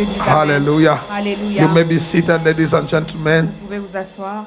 disent Hallelujah. Alléluia. You may be seated, ladies and gentlemen. Vous pouvez vous asseoir.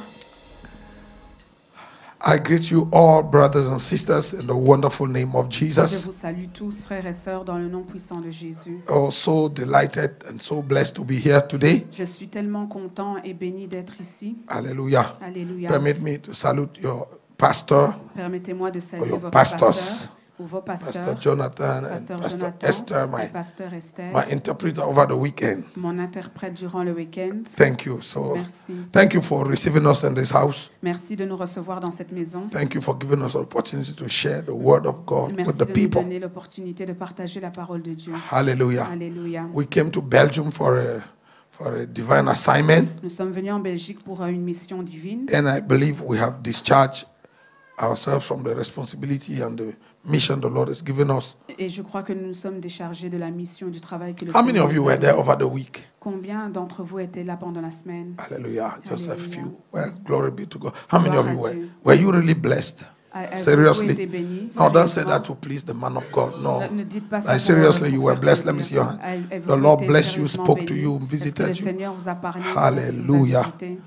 I greet you all, brothers and sisters, in the wonderful name of Je Jesus. vous salue tous, frères et sœurs, dans le nom puissant de Jésus. Oh, so delighted and so blessed to be here today. Je suis tellement content et béni d'être ici. Hallelujah. Alléluia. Permit me to salute your pastor, Permettez-moi de or saluer your votre pastors, pasteur ou vos Pastor pasteurs, Jonathan and pasteur Pastor Jonathan Esther, et pasteur Esther, my interpreter over the weekend. mon interprète durant le week-end. Thank you. So, Merci. thank you for receiving us in this house. Merci de nous recevoir dans cette maison. Thank you for giving us an opportunity to share the word of God with Merci the de nous people. donner l'opportunité de partager la parole de Dieu. Hallelujah. Alléluia. We came to Belgium for a divine assignment, Nous sommes venus en Belgique pour une mission divine. and I believe we have discharged ourselves from the responsibility and the mission the Lord has given us. Et je crois que nous nous sommes déchargés de la mission du travail que le How many Seigneur of you nous a were there donné. over the week? Combien d'entre vous étaient là pendant la semaine? Hallelujah. Just a Hallelujah. few. Well, glory be to God. How many of Gloire you à were? Dieu. Were you really blessed? Avez-vous été Seriously? bénis? No, don't say Sérieusement? that to please the man of God. No. Ne dites pas ça Like, pour- seriously, you pour were faire blessed. Let me plaisir. see your hand. Avez-vous The Lord été bless you, sérieusement spoke to bénis? you, Est-ce que le visited you. Seigneur vous a parlé, vous a Hallelujah. visité?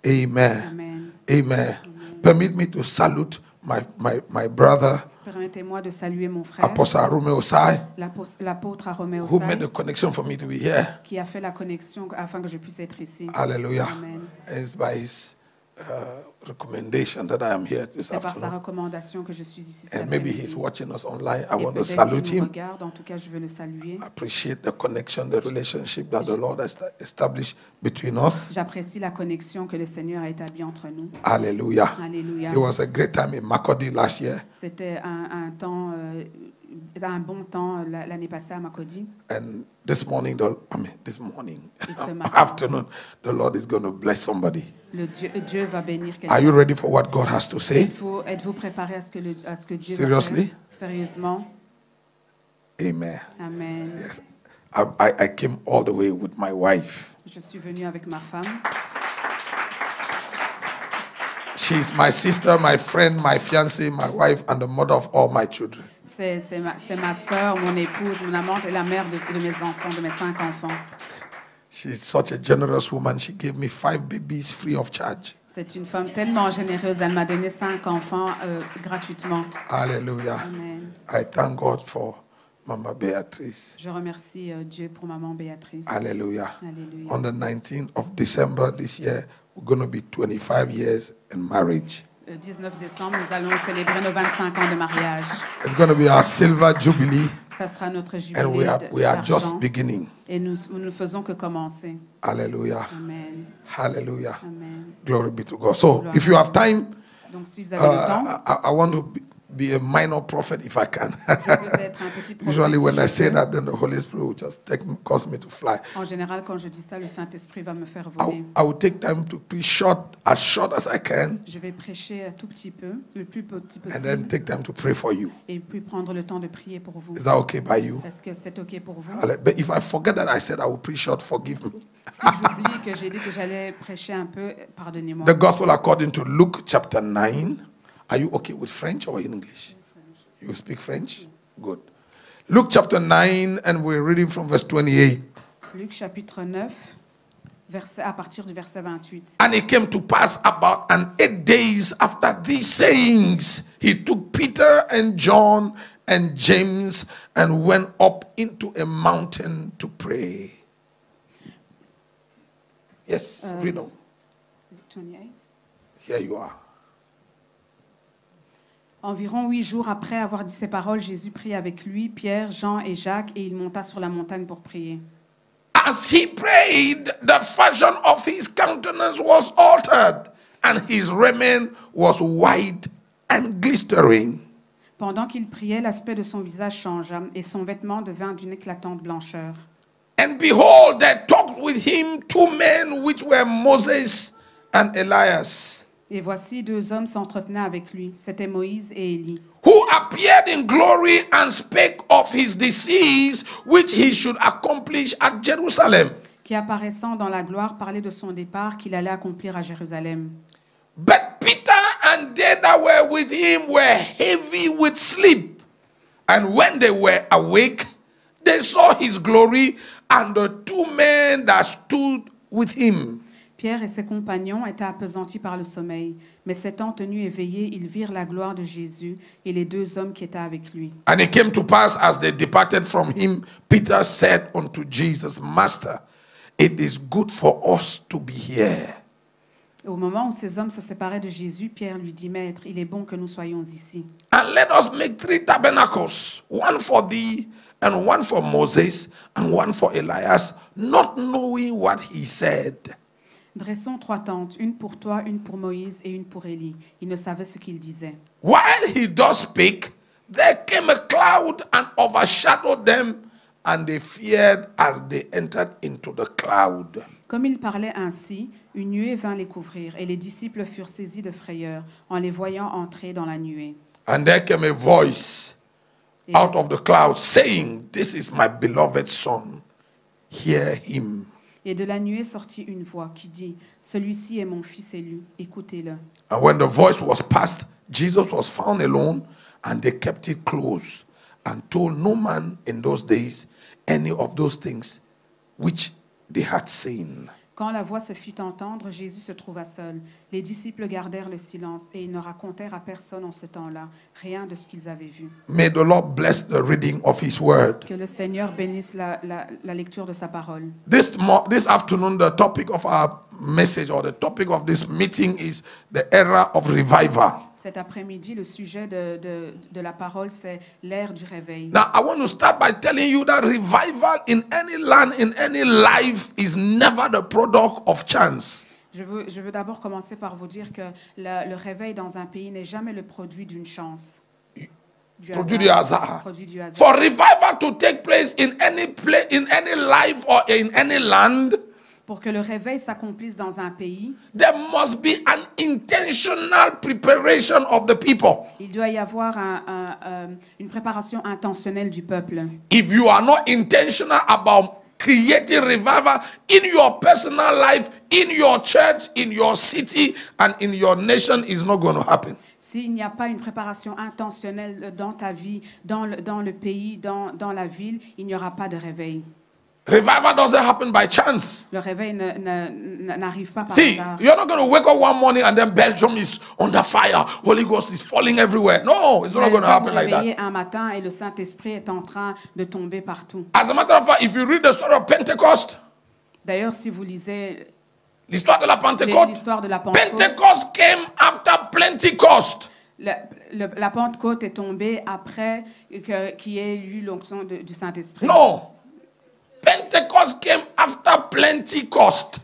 Amen. Amen. Amen. Permit me to salute my brother, Permettez-moi de saluer mon frère, Apostle Arume Osai, l'apôtre Aromé who made Osai, the connection for me to be here. qui a fait la connexion afin que je puisse être ici. Hallelujah. Amen. It's by his recommendation that I am here this C'est par sa afternoon. recommandation que je suis ici cet And maybe après-midi. he's watching us online. I Et want to peut-être salute qu'il nous him. regarde. En tout cas, je veux le saluer. Appreciate the connection, the relationship that the Lord has established between us. J'apprécie la connexion que le Seigneur a établie entre nous. Hallelujah. Alléluia. It was a great time in Makodi last year. C'était un bon temps l'année passée à Makodi. And this morning, Et ce matin, afternoon, the Lord is going to bless somebody. Dieu va bénir Are you quelqu'un. ready for what God has to say? Êtes-vous préparés à ce que Dieu Seriously? va faire? Sérieusement? Amen. Amen. Yes. I came all the way with my wife. Je suis venue avec ma femme. She's my sister, my friend, my fiancée, my wife, and the mother of all my children. C'est ma sœur, mon épouse, mon amante et la mère de mes enfants, de mes 5 enfants. She's such a generous woman. She gave me 5 babies free of charge. C'est une femme tellement généreuse. Elle m'a donné 5 enfants gratuitement. Hallelujah. Amen. I thank God for Mama Beatrice. Je remercie Dieu pour maman Béatrice. Hallelujah. Alléluia. On the 19th of December this year, we're going to be 25 years in marriage. Le 19 décembre, nous allons célébrer nos 25 ans de mariage. It's going to be our silver jubilee, Ça sera notre jubilé and we are d'argent. just beginning. Et nous ne faisons que commencer. Hallelujah. Amen. Hallelujah. Amen. Glory be to God. So, if you have time, Donc, si vous avez le temps, I want to be a minor prophet if I can. je veux être un petit prophète. Usually, si when je I say peux. that, then the Holy Spirit will just cause me to fly. En général, quand je dis ça, le Saint-Esprit va me faire I voler. will take time to preach as short as I can, Je vais prêcher un tout petit peu, le plus petit and then possible, take time to pray for you. et puis prendre le temps de prier pour vous. Is that okay by you? Est-ce que c'est OK pour vous? But if I forget that I said I will preach short, forgive me. Si j'oublie que j'ai dit que j'allais prêcher un peu, pardonnez-moi. The Gospel according to Luke chapter 9. Are you okay with French or in English? You speak French? Good. Luke chapter 9, and we're reading from verse 28. Luc chapitre 9, à partir du verset 28. And it came to pass about 8 days after these sayings, he took Peter and John and James and went up into a mountain to pray. Yes, read on. Is it 28? Here you are. Environ 8 jours après avoir dit ces paroles, Jésus prit avec lui Pierre, Jean et Jacques, et il monta sur la montagne pour prier. As he prayed, the fashion of his countenance was altered, and his raiment was white and glistering. Pendant qu'il priait, l'aspect de son visage changea, et son vêtement devint d'une éclatante blancheur. And behold, there talked with him 2 men which were Moses and Elias, Et voici 2 hommes s'entretenaient avec lui. C'étaient Moïse et Élie, who appeared in glory and spake of his decease, which he should accomplish at Jerusalem. qui apparaissant dans la gloire parlaient de son départ qu'il allait accomplir à Jérusalem. But Peter and they that were with him were heavy with sleep. And when they were awake, they saw his glory and the 2 men men that stood with him. Pierre et ses compagnons étaient appesantis par le sommeil, mais s'étant tenus éveillés, ils virent la gloire de Jésus et les deux hommes qui étaient avec lui. And it came to pass, as they departed from him, Peter said unto Jesus, Master, it is good for us to be here. Au moment où ces hommes se séparaient de Jésus, Pierre lui dit, Maître, il est bon que nous soyons ici. And let us make 3 tabernacles, one for thee, and one for Moses, and one for Elias, not knowing what he said. Dressons 3 tentes, une pour toi, une pour Moïse et une pour Élie. Il ne savait ce qu'il disait. While he does speak, there came a cloud and overshadowed them, and they feared as they entered into the cloud. Comme il parlait ainsi, une nuée vint les couvrir, et les disciples furent saisis de frayeur en les voyant entrer dans la nuée. And there came a voice out of the cloud saying, This is my beloved son, hear him. Et de la nuée sortit une voix qui dit, Celui-ci est mon fils élu, écoutez-le. And when the voice was past, Jesus was found alone, and they kept it close, and told no man in those days any of those things which they had seen. Quand la voix se fit entendre, Jésus se trouva seul. Les disciples gardèrent le silence et ils ne racontèrent à personne en ce temps-là rien de ce qu'ils avaient vu. May the Lord bless the reading of his word. Que le Seigneur bénisse la lecture de sa parole. This afternoon, the topic of our message or the topic of this meeting is the era of revival. Cet après-midi, le sujet de la parole, c'est l'ère du réveil. Now, I want to start by telling you that revival in any land, in any life, is never the product of chance. Je veux d'abord commencer par vous dire que le réveil dans un pays n'est jamais le produit d'une chance. Produit du hasard. Produit du hasard. For revival to take place in any life or in any land, pour que le réveil s'accomplisse dans un pays, there must be an intentional preparation of the people. Il doit y avoir une préparation intentionnelle du peuple. If you are not intentional about creating revival in your personal life, in your church, in your city, and in your nation, it's not going to happen. S'il n'y a pas une préparation intentionnelle dans ta vie, dans le pays, dans la ville, il n'y aura pas de réveil. Revival doesn't happen by chance. Le réveil n'arrive pas par See, hasard. you're not going to wake up one morning and then Belgium is under fire. Holy Ghost is falling everywhere. No, it's not going to happen like that. Un matin et le Saint-Esprit est en train de tomber partout. As a matter of fact, if you read the story of Pentecost, d'ailleurs, si vous lisez l'histoire de la Pentecôte, Pentecost came after Pentecost. La Pentecôte est tombée après qu'il y ait eu l'onction du Saint-Esprit. No. Pentecost came after Pentecost.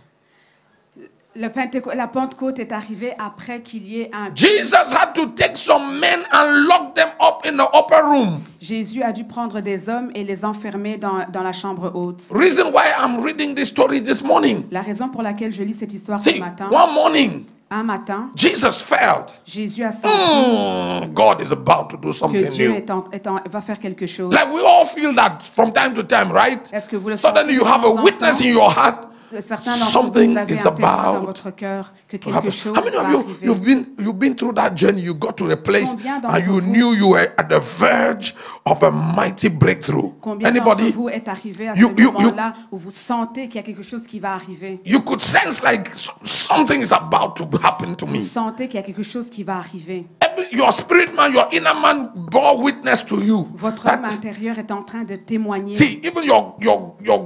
La Pentecôte est arrivée après qu'il y ait un... Jesus had to take some men and lock them up in the upper room. Jésus a dû prendre des hommes et les enfermer dans la chambre haute. Reason why I'm reading this story this morning. La raison pour laquelle je lis cette histoire ce matin. One morning, un matin, Jesus felt. Jésus a senti God is about to do something que Dieu new. va faire quelque chose. Like we all feel that from time to time, right? Est-ce que vous le Suddenly you have a witness in your heart. Certains d'entre vous avez un témoin dans votre cœur que quelque chose va arriver. You've been through that journey. You got to a place and you knew you were at the verge of a mighty breakthrough. Combien d'entre vous est arrivé à ce moment-là où vous sentez qu'il y a quelque chose qui va arriver? You could sense like something is about to happen to me. Vous sentez qu'il y a quelque chose qui va arriver. Your spirit man, your inner man bore witness to you. Votre homme intérieur est en train de témoigner. See, even your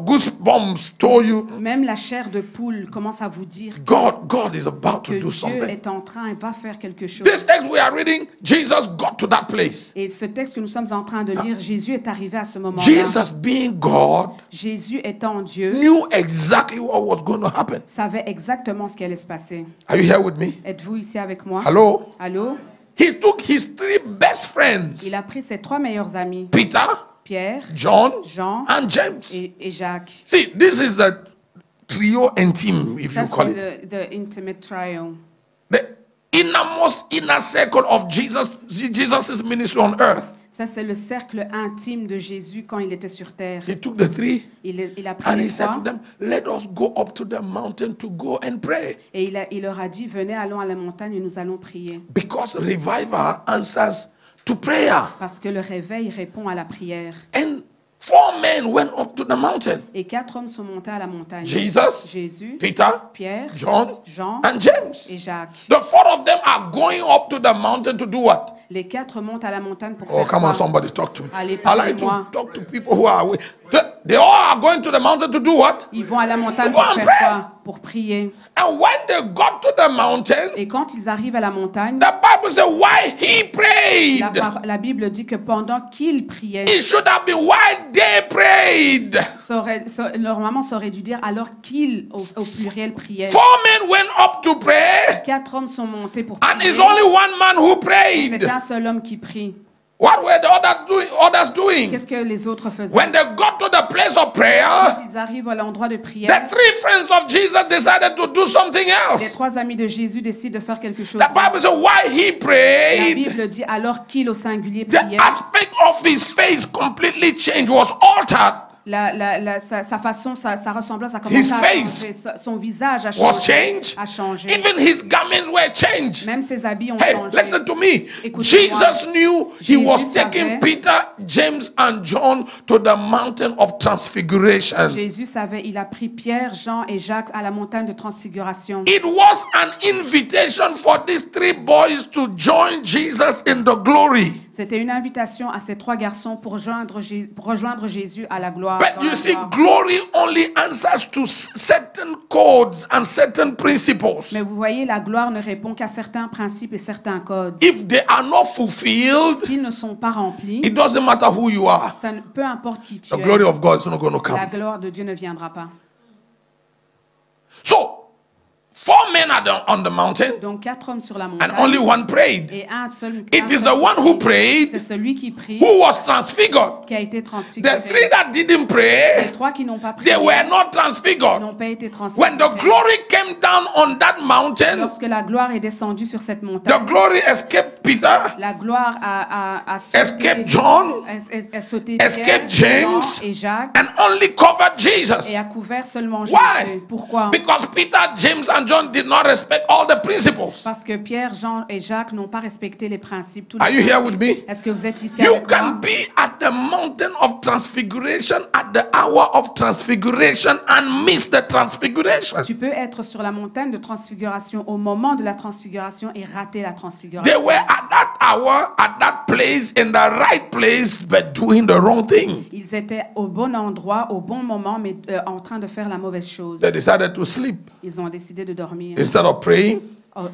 goosebumps told you. Même la chair de poule commence à vous dire God is about to do something. Dieu est en train et va faire quelque chose. This text we are reading, Jesus got to that place. Et ce texte que nous sommes en train de lire, Jésus est arrivé à ce moment-là. Jesus being God, Jésus étant Dieu, knew exactly what was going to happen. Savait exactement ce qui allait se passer. Are you here with me? Êtes-vous ici avec moi? Hello? Allô? He took his 3 best friends. Il a pris ses 3 meilleurs amis. Peter, Pierre, John, and James. Et Jacques. See, this is the trio intime, if you call it. The intimate trio. The innermost inner circle of Jesus' ministry on earth. Ça, c'est le cercle intime de Jésus quand il était sur terre. He took the 3 il a pris and les he said 3 to them, let us go up to the mountain to go and pray. Et il leur a dit, venez, allons à la montagne et nous allons prier. Because revival answers to prayer. Parce que le réveil répond à la prière. And 4 men went up to the mountain. Et 4 hommes sont montés à la montagne. Jesus, Jésus, Peter, Pierre, John, Jean and James. et Jacques. The 4 of them are going up to the mountain to do what? Les 4 montent à la montagne pour Oh, faire come quoi? on, somebody talk to me. Allez, I like parlez-moi. to talk to people who are away. They all are going to the mountain to do what? Ils vont à la montagne To go pour and faire pray. quoi? Pour prier. And when they got to the mountain, Et quand ils arrivent à la montagne, the Bible says why he prayed. la Bible dit que pendant qu'ils priaient, It should have been why they prayed. normalement ça aurait dû dire alors qu'ils, au pluriel, priaient. 4 men went up to pray, 4 hommes sont montés pour and prier. it's only 1 man who C'est prayed. un seul homme qui prie. What were the others doing? Qu'est-ce que les autres faisaient? When they got to the place of prayer, Quand ils arrivent à l'endroit de the prière, 3 friends of Jesus decided to do something les else. 3 amis de Jésus décident de faire quelque chose. The Bible says why he La prayed. Bible dit alors qu'il au singulier The priait, aspect of his face completely changed, was altered, sa façon, sa ressemblance a His commencé à face changer. Son visage a was changé. changed. A changé. Even his garments were changed. Même ses habits ont Hey, changé. listen to me. Écoutez-moi. Jesus knew he Jésus was savait. taking Peter, James, and John to the mountain of transfiguration. Jésus savait, il a pris Pierre, Jean et Jacques à la montagne de transfiguration. It was an invitation for these 3 boys to join Jesus in the glory. C'était une invitation à ces 3 garçons pour rejoindre Jésus à la gloire. But dans you la see, gloire. glory only answers to certain codes and certain principles. Mais vous voyez, la gloire ne répond qu'à certains principes et certains codes. If they are not fulfilled, S'ils ne sont pas remplis, it doesn't matter who you are. peu importe qui tu The es, glory of God is not going to la come. gloire de Dieu ne viendra pas. So, 4 men are on the mountain, Donc 4 hommes sur la and montagne only 1 prayed. et un seul. It is the one who C'est prayed celui qui prie who was transfigured. qui a été transfiguré. The 3 that didn't Les pray, 3 qui n'ont pas prié they were not transfigured. n'ont pas été When the transfigurés. glory came down on that mountain, Lorsque la gloire est descendue sur cette the montagne, glory escaped Peter, la gloire a sauté, escaped John, a sauté escaped Pierre, James, Jean et Jacques and only covered Jesus. et a couvert seulement Why? Jésus. Pourquoi? Because Peter, James, and John did not respect all the principles. Parce que Pierre, Jean et Jacques n'ont pas respecté les principes. tous les Are you here principes. with me? Est-ce que vous êtes ici You avec moi? can be at the mountain of transfiguration at the hour of transfiguration and miss the transfiguration. Tu peux être sur la montagne de transfiguration au moment de la transfiguration et rater la They transfiguration. were at that hour, at that place, in the right place, but doing the wrong thing. Ils étaient au bon endroit, au bon moment, mais en train de faire la mauvaise chose. They decided to sleep. Ils ont décidé de dormir. Instead of praying,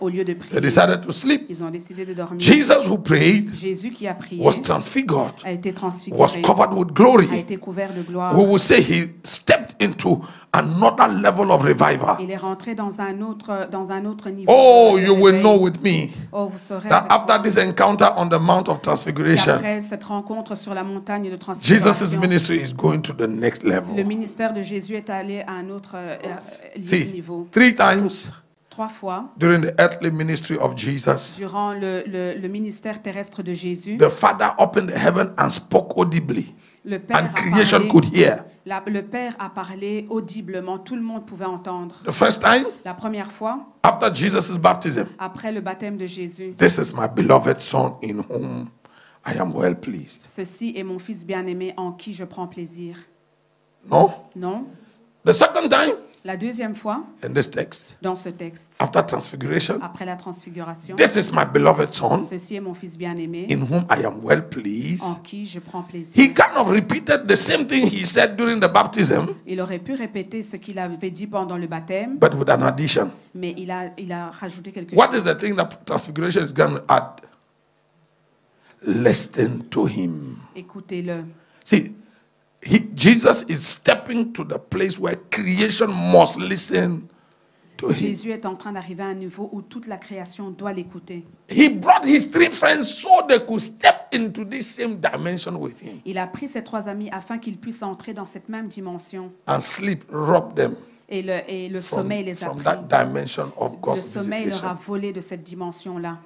Au lieu de they prier, decided to sleep. ils ont décidé de dormir. Jesus, who prayed, Jésus qui a prié was transfigured, a été was transfiguré, covered with a glory. été couvert de gloire. We will say he stepped into another level of revival. Il est rentré dans un autre niveau. Oh, de you will réveil. know with me Oh, vous saurez that avec after moi this encounter on the Mount of Transfiguration, qu'après cette rencontre sur la montagne de Jesus' transfiguration, ministry is going to the next le level. ministère de Jésus est allé à un autre See, niveau. 3 times 3 fois, during the earthly ministry of Jesus, durant le ministère terrestre de Jésus, the Father opened the heaven and spoke audibly, le Père, and a creation parlé, could hear. le Père a parlé audiblement, tout le monde pouvait entendre. The first time, La première fois, after Jesus' baptism, après le baptême de Jésus, this is my beloved Son in whom I am well pleased. ceci est mon Fils bien-aimé en qui je prends plaisir. No? Non? The second time, La deuxième fois, in this text, dans ce texte, after transfiguration, après la transfiguration, this is my beloved Son ceci est mon Fils bien-aimé in whom I am well en pleased. qui je prends plaisir. He kind of repeated the same thing he said during the baptism, Il aurait pu répéter ce qu'il avait dit pendant le baptême, but with an addition. mais il a rajouté quelque What is chose. the thing that transfiguration is going to add? Listen to him. Écoutez-le. See, Jesus is stepping to the place where creation must listen to him. Jésus est en train d'arriver à un niveau où toute la création doit l'écouter. He brought his 3 friends so they could step into this same dimension with him. Il a pris ses 3 amis afin qu'ils puissent entrer dans cette même dimension. And sleep robbed them Et le from, sommeil les a from pris. that dimension of Le God's sommeil leur a visitation. volé de cette dimension-là.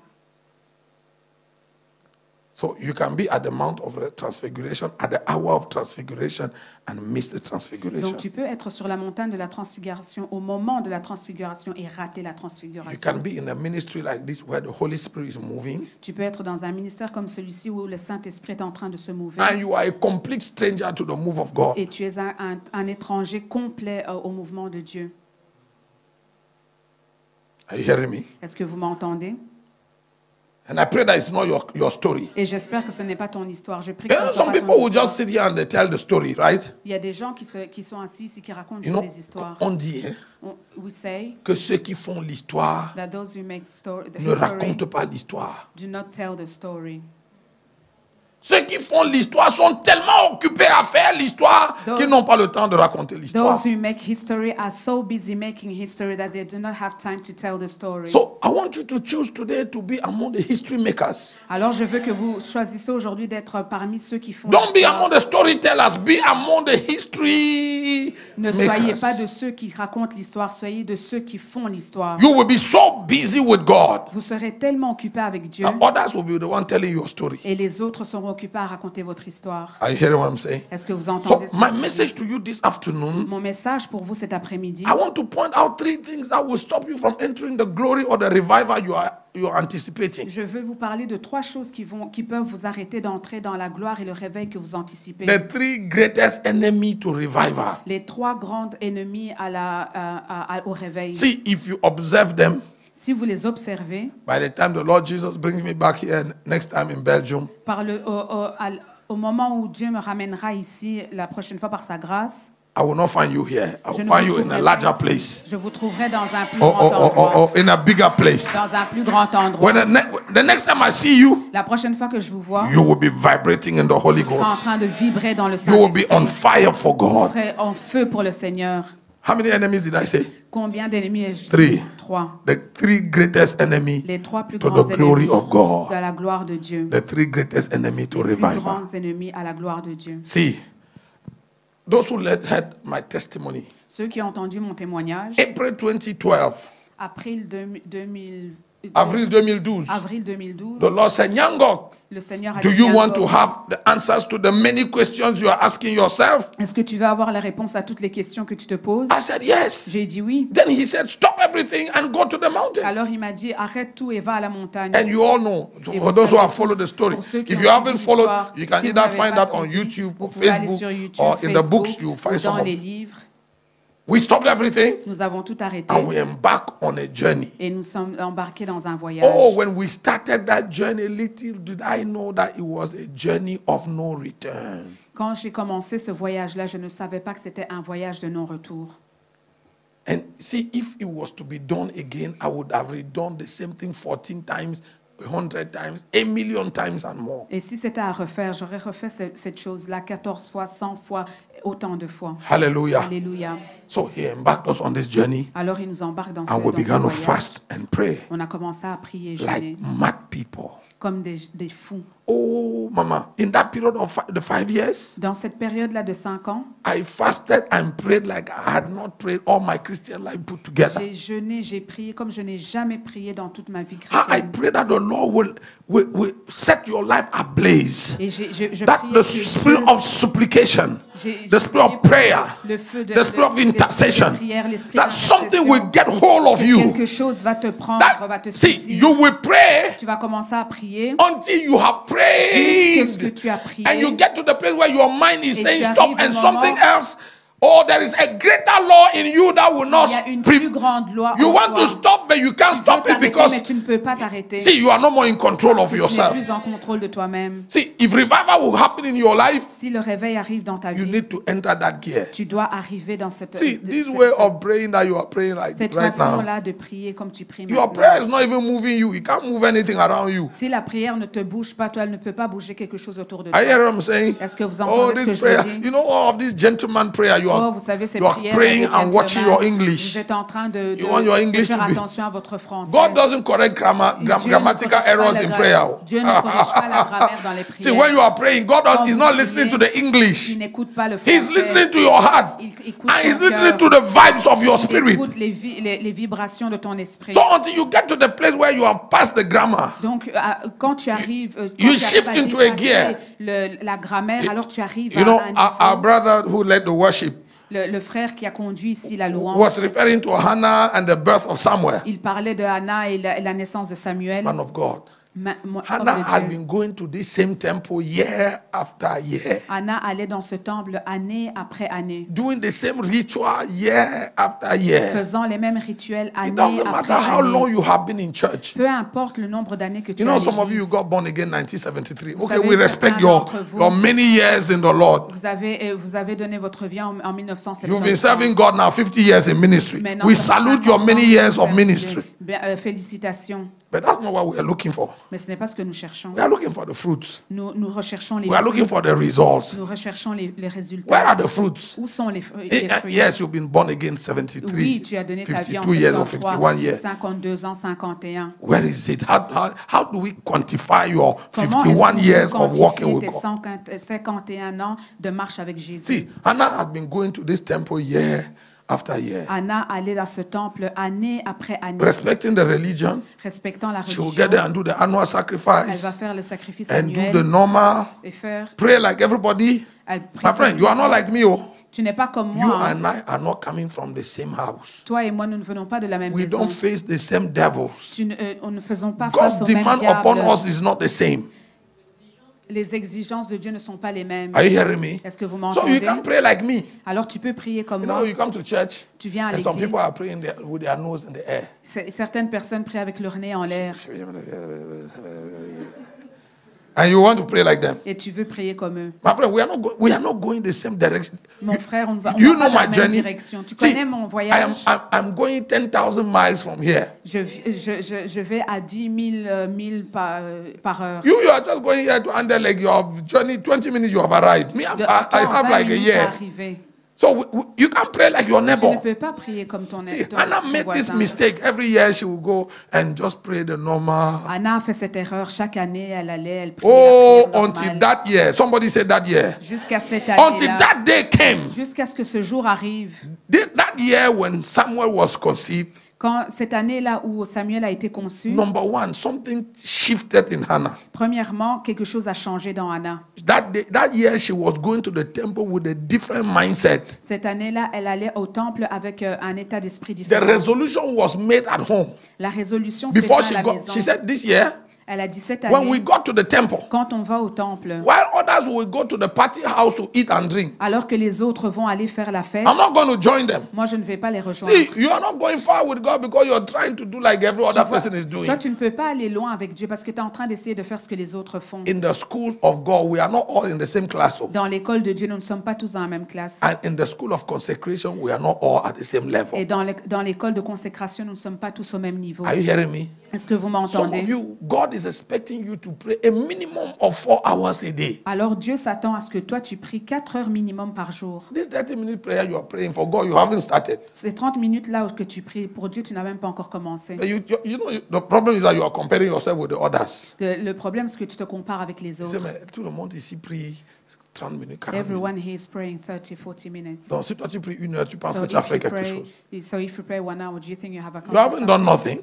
So you can be at the Mount of Transfiguration at the hour of transfiguration and miss the transfiguration. Donc tu peux être sur la montagne de la transfiguration au moment de la transfiguration et rater la You transfiguration. can be in a ministry like this where the Holy Spirit is moving Tu peux être dans un ministère comme celui-ci où le Saint-Esprit est en train de se mouver and you are a complete stranger to the move of God. et tu es un étranger complet au mouvement de Dieu. Are you hearing me? Est-ce que vous m'entendez? And I pray that it's not your story. Et j'espère que ce n'est pas ton histoire. Je prie que You ce know, ne soit some pas ton people will histoire. just sit here and they tell the story, right? Il y a des gens qui sont assis ici qui racontent You know, des histoires. on dit hein, We say que ceux qui font l'histoire that those who make the ne history racontent pas l'histoire. do not tell the story. Ceux qui font l'histoire sont tellement occupés à faire l'histoire qu'ils n'ont pas le temps de raconter l'histoire. Those who make history are so busy making history that they do not have time to tell the story. So I want you to choose today to be among the history makers. Alors je veux que vous choisissez aujourd'hui d'être parmi ceux qui font Don't be l'histoire. among the storytellers, be among the history Ne soyez makers. pas de ceux qui racontent l'histoire, soyez de ceux qui font l'histoire. You will be so busy with God. Vous serez tellement occupés avec Dieu And others will be the one telling your story. et les autres seront occupés à raconter votre histoire. Are you hearing what I'm saying? Est-ce que vous So entendez ce que my je dis? message to you this afternoon, Mon message pour vous cet après-midi, I want to point out 3 things that will stop you from entering the glory or the revival you are anticipating. je veux vous parler de 3 choses qui peuvent vous arrêter d'entrer dans la gloire et le réveil que vous anticipez. The 3 greatest enemy to revival. Les 3 grandes ennemis au réveil. See, if you observe them, Si vous les observez, by the time the Lord Jesus brings me back here next time in Belgium, au moment où Dieu me ramènera ici la prochaine fois par sa grâce, I will not find you here. I je will ne find vous you in a trouverai larger pas ici. place. Je vous trouverai dans un plus Or, grand endroit. or in a bigger place. Dans un plus grand endroit. When the next time I see you, La prochaine fois que je vous vois, you will be vibrating in the Holy vous serez en Ghost. train de vibrer dans le You will be Saint-Esprit. on fire for Vous God. serez en feu pour le Seigneur. How many enemies did I say? Combien d'ennemis ai-je dit? 3. 3. The 3 greatest enemy Les 3 plus to grands the glory ennemis of God. de la gloire de Dieu. The 3 greatest enemy to Les plus revival. grands ennemis à la gloire de Dieu. See, those who heard my testimony, Ceux qui ont entendu mon témoignage, April 2012, avril 2012, avril 2012, the Lord said, Nyangok, le Seigneur a do dit, you want to Nyangok, have the answers to the many questions you are asking yourself? est-ce que tu veux avoir la réponse à toutes les questions que tu te poses? I said, yes. J'ai dit oui. Then he said, stop everything and go to the mountain. Alors il m'a dit, arrête tout et va à la montagne. And you all know, Et for vous those who savez have followed the story, pour ceux qui if ont you haven't suivi followed, l'histoire, you can si vous either n'avez find pas that on suivi, YouTube vous or pouvez aller Facebook sur YouTube, or in the Facebook, books, you'll ou find some dans of les it. livres. We stopped everything Nous avons tout arrêté and we embarked on a journey. et nous sommes embarqués dans un voyage. Oh, when we started that journey, little did I know that it was a journey of no return. Quand j'ai commencé ce voyage-là, je ne savais pas que c'était un voyage de non-retour. And see, if it was to be done again, I would have redone the same thing 14 times, 100 times, 1,000,000 times and more. Et si c'était à refaire, j'aurais refait cette chose-là 14 fois, 100 fois, autant de fois. Hallelujah. Alléluia. So he embarked us on this journey Alors il nous embarque dans and we ce began to voyage. fast and pray On a commencé à prier et like jeûner mad people. comme des fous. Oh, Mama, in that period of the 5 years, Dans cette période-là de 5 ans, I fasted and prayed like I had not prayed all my Christian life put together. j'ai jeûné, j'ai prié comme je n'ai jamais prié dans toute ma vie I chrétienne. pray that the Lord will set your life ablaze. Et je That priais the que spirit Dieu- of supplication, j'ai the spirit of prayer, le feu de the spirit of l'esprit de intercession, prière, l'esprit that something will d'intercession, get hold of que you. quelque chose va te prendre, va te See, saisir. you will pray Tu vas commencer à prier until you have jusqu'à ce que prayed. tu as prié. And you get to the place where your mind is Et saying tu stop arrives au and something moment- else. Oh, there is a greater law in you that will not Il y a une pre- plus grande loi You en want toi. to stop, but you can't Tu veux stop it t'arrêter, because mais tu ne peux pas t'arrêter. see, you are no more in control Parce of que tu n'es yourself. plus en contrôle de toi-même. See, if revival will happen in your life, Si le réveil arrive dans ta you vie, need to enter that gear. tu dois arriver dans cette, See, de- this cette- way of praying that you are praying like cette right now, façon-là de prier comme tu pries your maintenant. prayer is not even moving you. It can't move anything around you. Si la prière ne te bouge pas, toi, elle ne peut pas bouger quelque chose autour de I hear toi. what I'm saying? Est-ce que vous Oh, entendez ce que this je veux prayer. dire? You know, all of this gentleman prayer. Oh, vous savez, ces you are prières praying avec and watching gentleman, your English. Vous êtes en train de You want your de English faire to be- attention attention à votre français. God doesn't correct grammatical errors in prayer. Dieu ne corrige pas la grammaire dans les See, prières. when you are praying, God Quand is vous not priez, listening to the English. Il n'écoute pas le français. He's listening to your heart. Il écoute And he's ton listening cœur. to the vibes of your Il spirit. écoute les vibrations de ton esprit. So until you get to the place where you have passed the grammar, Donc, quand tu arrives, You quand tu shift arrives à into a dépasser gear. la grammaire, alors tu arrives you know, à un niveau. our brother who led the worship Le frère qui a conduit ici la louange, was referring to Hannah and the birth of Samuel, il parlait de Anna et la naissance de Samuel. man of God. Homme Hannah de had Dieu. been going to this same temple year after year, Anna allait dans ce temple année après année, doing the same ritual year after year. faisant les mêmes rituels It année doesn't après matter how long année. you have been in church. Peu importe le nombre d'années que tu You as know, à some of you l'église. got born again 1973. Okay, savez, we respect certains d'entre vous- your many years in the Lord. Vous avez donné votre vie en You've 1970. been serving God now 50 years in ministry. Maintenant, We ça fait salute your 50 many ans que years vous of servez ministry. Dieu. Bien, félicitations. But that's not what we are looking for. Mais ce n'est pas ce que nous cherchons. We are looking for the fruits. Nous recherchons les We are looking fruits. for the results. Nous recherchons les Where résultats. are the fruits? Où sont les fruits? Yes, you've been born again 73, Oui, tu as donné ta vie en 52 years or 53, 51 years. 52 ans, 51. Where is it? How do we quantify your Comment 51 est-ce years qu'on of peut walking quantifier with tes God? 51 ans de marche avec Jésus? See, Hannah has been going to this temple year after year, Anna allait dans ce temple année après année, respecting the religion. respectant la She will religion. get there and do the annual Elle sacrifice va faire le sacrifice and do the annuel normal, et faire. pray like everybody. Elle prie My friend, you are not like me, oh. Tu n'es pas comme You moi. hein. and I are not coming from the same house. Toi et moi, nous ne venons pas de la même We maison. don't face the same devils. Nous ne faisons pas God's face au même demand upon diable. us is not the same. Les exigences de Dieu ne sont pas les mêmes. Are you hearing me? Est-ce que vous So you m'entendez? can pray like me. Alors tu peux prier comme You moi. know, you come to church Tu viens à and some l'église. people are praying with their nose in the air. Certaines personnes prient avec leur nez en l'air. And you want to pray like them. Et tu veux prier comme eux. My friend, we are not going the same direction. Mon frère, on ne va You on va know pas my dans la même journey. direction. Tu See, connais mon I'm voyage. going 10,000 miles from here. Je vais à 10 000 milles par heure. You are just going here to Anderlecht. Your journey, 20 minutes, you have arrived. Me, De- I toi, en have 20 like a minutes year. à arriver. So you can pray like your Tu ne neighbor. peux pas prier comme ton See, ton Anna made this voisin. mistake. Every year she will go and just pray the normal. Anna a fait cette erreur. Chaque année, elle priait Oh, la prière until normale. that year. Somebody said that year. Jusqu'à cette Until année-là. that day came. Jusqu'à ce que ce jour arrive. That year when Samuel was conceived, Quand cette année-là où Samuel a été conçu, number one, something shifted in Hannah. premièrement, quelque chose a changé dans Anna. That year she was going to the temple with a different mindset. Cette année-là, elle allait au temple avec un état d'esprit The différent. resolution was made at home. La résolution s'est Before faite à la maison. she said this year, Elle a dit cette when we année, got to the temple, quand on va au temple, while others will go to the party house to eat and drink, alors que les autres vont aller faire la fête, I'm not going to join them. moi je ne vais pas les rejoindre. See, you are not going far with God because you're trying to do like every other person is doing. Toi, tu ne peux pas aller loin avec Dieu parce que tu es en train d'essayer de faire ce que les autres font. In the schools of God, we are not all in the same classroom. Dans l'école de Dieu, nous ne sommes pas tous dans la même classe. And in the school of consecration, we are not all at the same level. Et dans l'école de consécration, nous ne sommes pas tous au même niveau. Are you hearing me? Est-ce que vous Some of m'entendez? you, God is expecting you to pray a minimum of 4 hours a day. Alors Dieu s'attend à ce que toi, tu pries 4 heures minimum par jour. This 30-minute prayer you are praying for God, you haven't started. Ces 30 minutes-là que tu pries pour Dieu, tu n'as même pas encore commencé. You know, the problem is that you are comparing yourself with the others. Le problème, c'est que tu te compares avec les You say, autres. mais tout le monde ici prie 30 minutes, 40 minutes. Everyone here is praying 30, 40 minutes. Donc, si toi tu pries 1 heure, tu penses So que tu as if fait you quelque pray, chose. if you pray 1 hour, do you think you have You accomplished haven't done something? nothing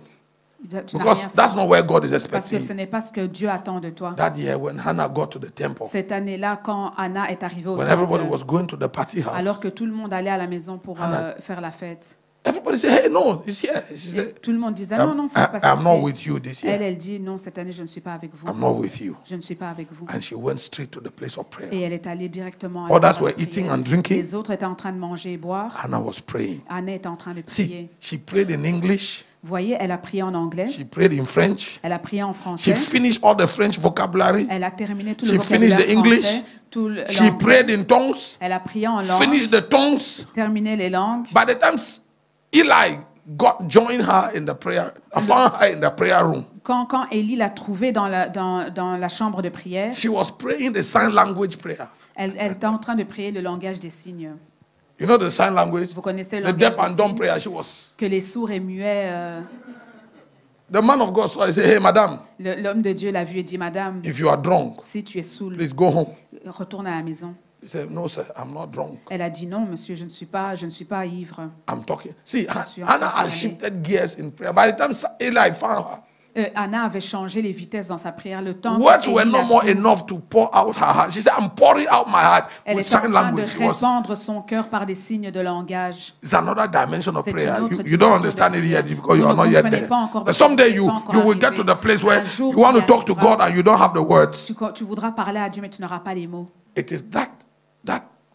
Tu n'as because rien fait. that's not where God is Parce que expecting ce you. n'est pas ce que Dieu attend de toi. That year when Hannah got to the temple, Cette année-là, quand Anna est arrivée au when everybody temple, was going to the party house, alors que tout le monde allait à la maison pour Anna- faire la fête, everybody said, hey, no, it's here. She et said, tout le monde disait non, non, ça se passe I'm not ici. with you this Elle, year. elle dit non, cette année, je ne suis pas avec vous. I'm not with you. Je ne suis pas avec vous. And she went straight to the place of Et prayer. elle est allée directement à Others l'endroit were de eating prière. and drinking. Les autres étaient en train de manger et boire. Hannah was praying. Anna est en train de See, prier. she prayed in English. Vous voyez, elle a prié en anglais, She prayed in French. elle a prié en She français, finished all the French vocabulary. elle a terminé tout She le vocabulaire finished the English. français, tout She l'anglais. prayed in tongues. Elle a prié en langue, Finished the tongues. terminé les langues. By the time Eli got joined her in the prayer, found her in the prayer room, Quand Élie l'a trouvée dans la chambre de prière, she was praying the sign language prayer. elle était en train de prier le langage des signes. You know the sign language? Vous connaissez le The langage deaf and des dumb signes prayer. She was. que les sourds et muets The man of God saw it. He said, hey, madam, L'homme de Dieu l'a vu et dit, Madame, if you are drunk, si tu es saoul, please go home. retourne à la maison. He said, no, sir, I'm not drunk. Elle a dit, non, monsieur, je ne suis pas ivre. I'm talking. See, suis en Hannah train de has parler. shifted gears in prayer. By the time Eli found her, Anna avait changé les vitesses dans sa prière. Le temps words qu'Élie were la not more trouve, enough to pour out her heart. She said, I'm pouring out my heart elle with est en sign train language. de répandre son cœur par des signes de langage. It's another dimension of C'est prayer. une autre You don't dimension understand de it prière. yet because you Vous are ne not yet comprenez there. pas encore But parce que someday vous you n'êtes pas encore will get arrivé. to the place where Un jour, you want tu to talk to arriveras. God and you don't have the words. Tu voudras parler à Dieu, mais tu n'auras pas les mots. It is that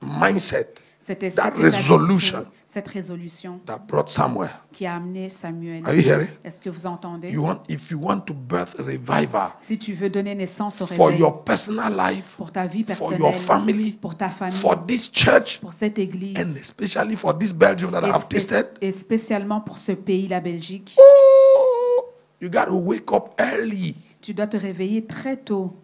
mindset, C'était that cet état d'esprit, resolution cette résolution that brought Samuel. qui a amené Samuel. Are you hearing? Est-ce que vous entendez? If you want to birth revival Si tu veux donner naissance au for réveil, your personal life, pour ta vie for personnelle, your family, pour ta famille, for this church, pour cette and église, especially for this Belgium that I have tasted, et spécialement pour ce pays, la Belgique, oh, you got to wake up early. tu dois te réveiller très tôt.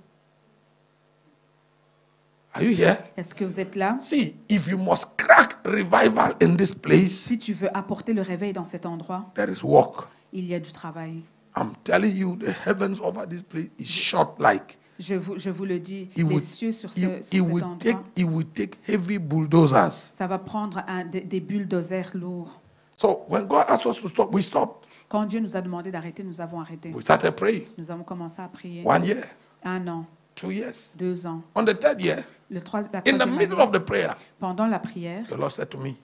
Are you here? Est-ce que vous êtes là? See, if you must crack revival in this place, Si tu veux apporter le réveil dans cet endroit, there is work. il y a du travail. I'm telling you, the heavens over this place is short like. Je vous le dis, It les will, cieux sur it cet will endroit, take heavy bulldozers. ça va prendre des bulldozers lourds. So when God asked us to stop, we stopped. Quand Dieu nous a demandé d'arrêter, nous avons arrêté. We started praying. Nous avons commencé à prier. 1 year, 1 an, 2 years. 2 ans. On the third year, La in the troisième middle année, of the prayer, pendant la prière, the Lord said to me,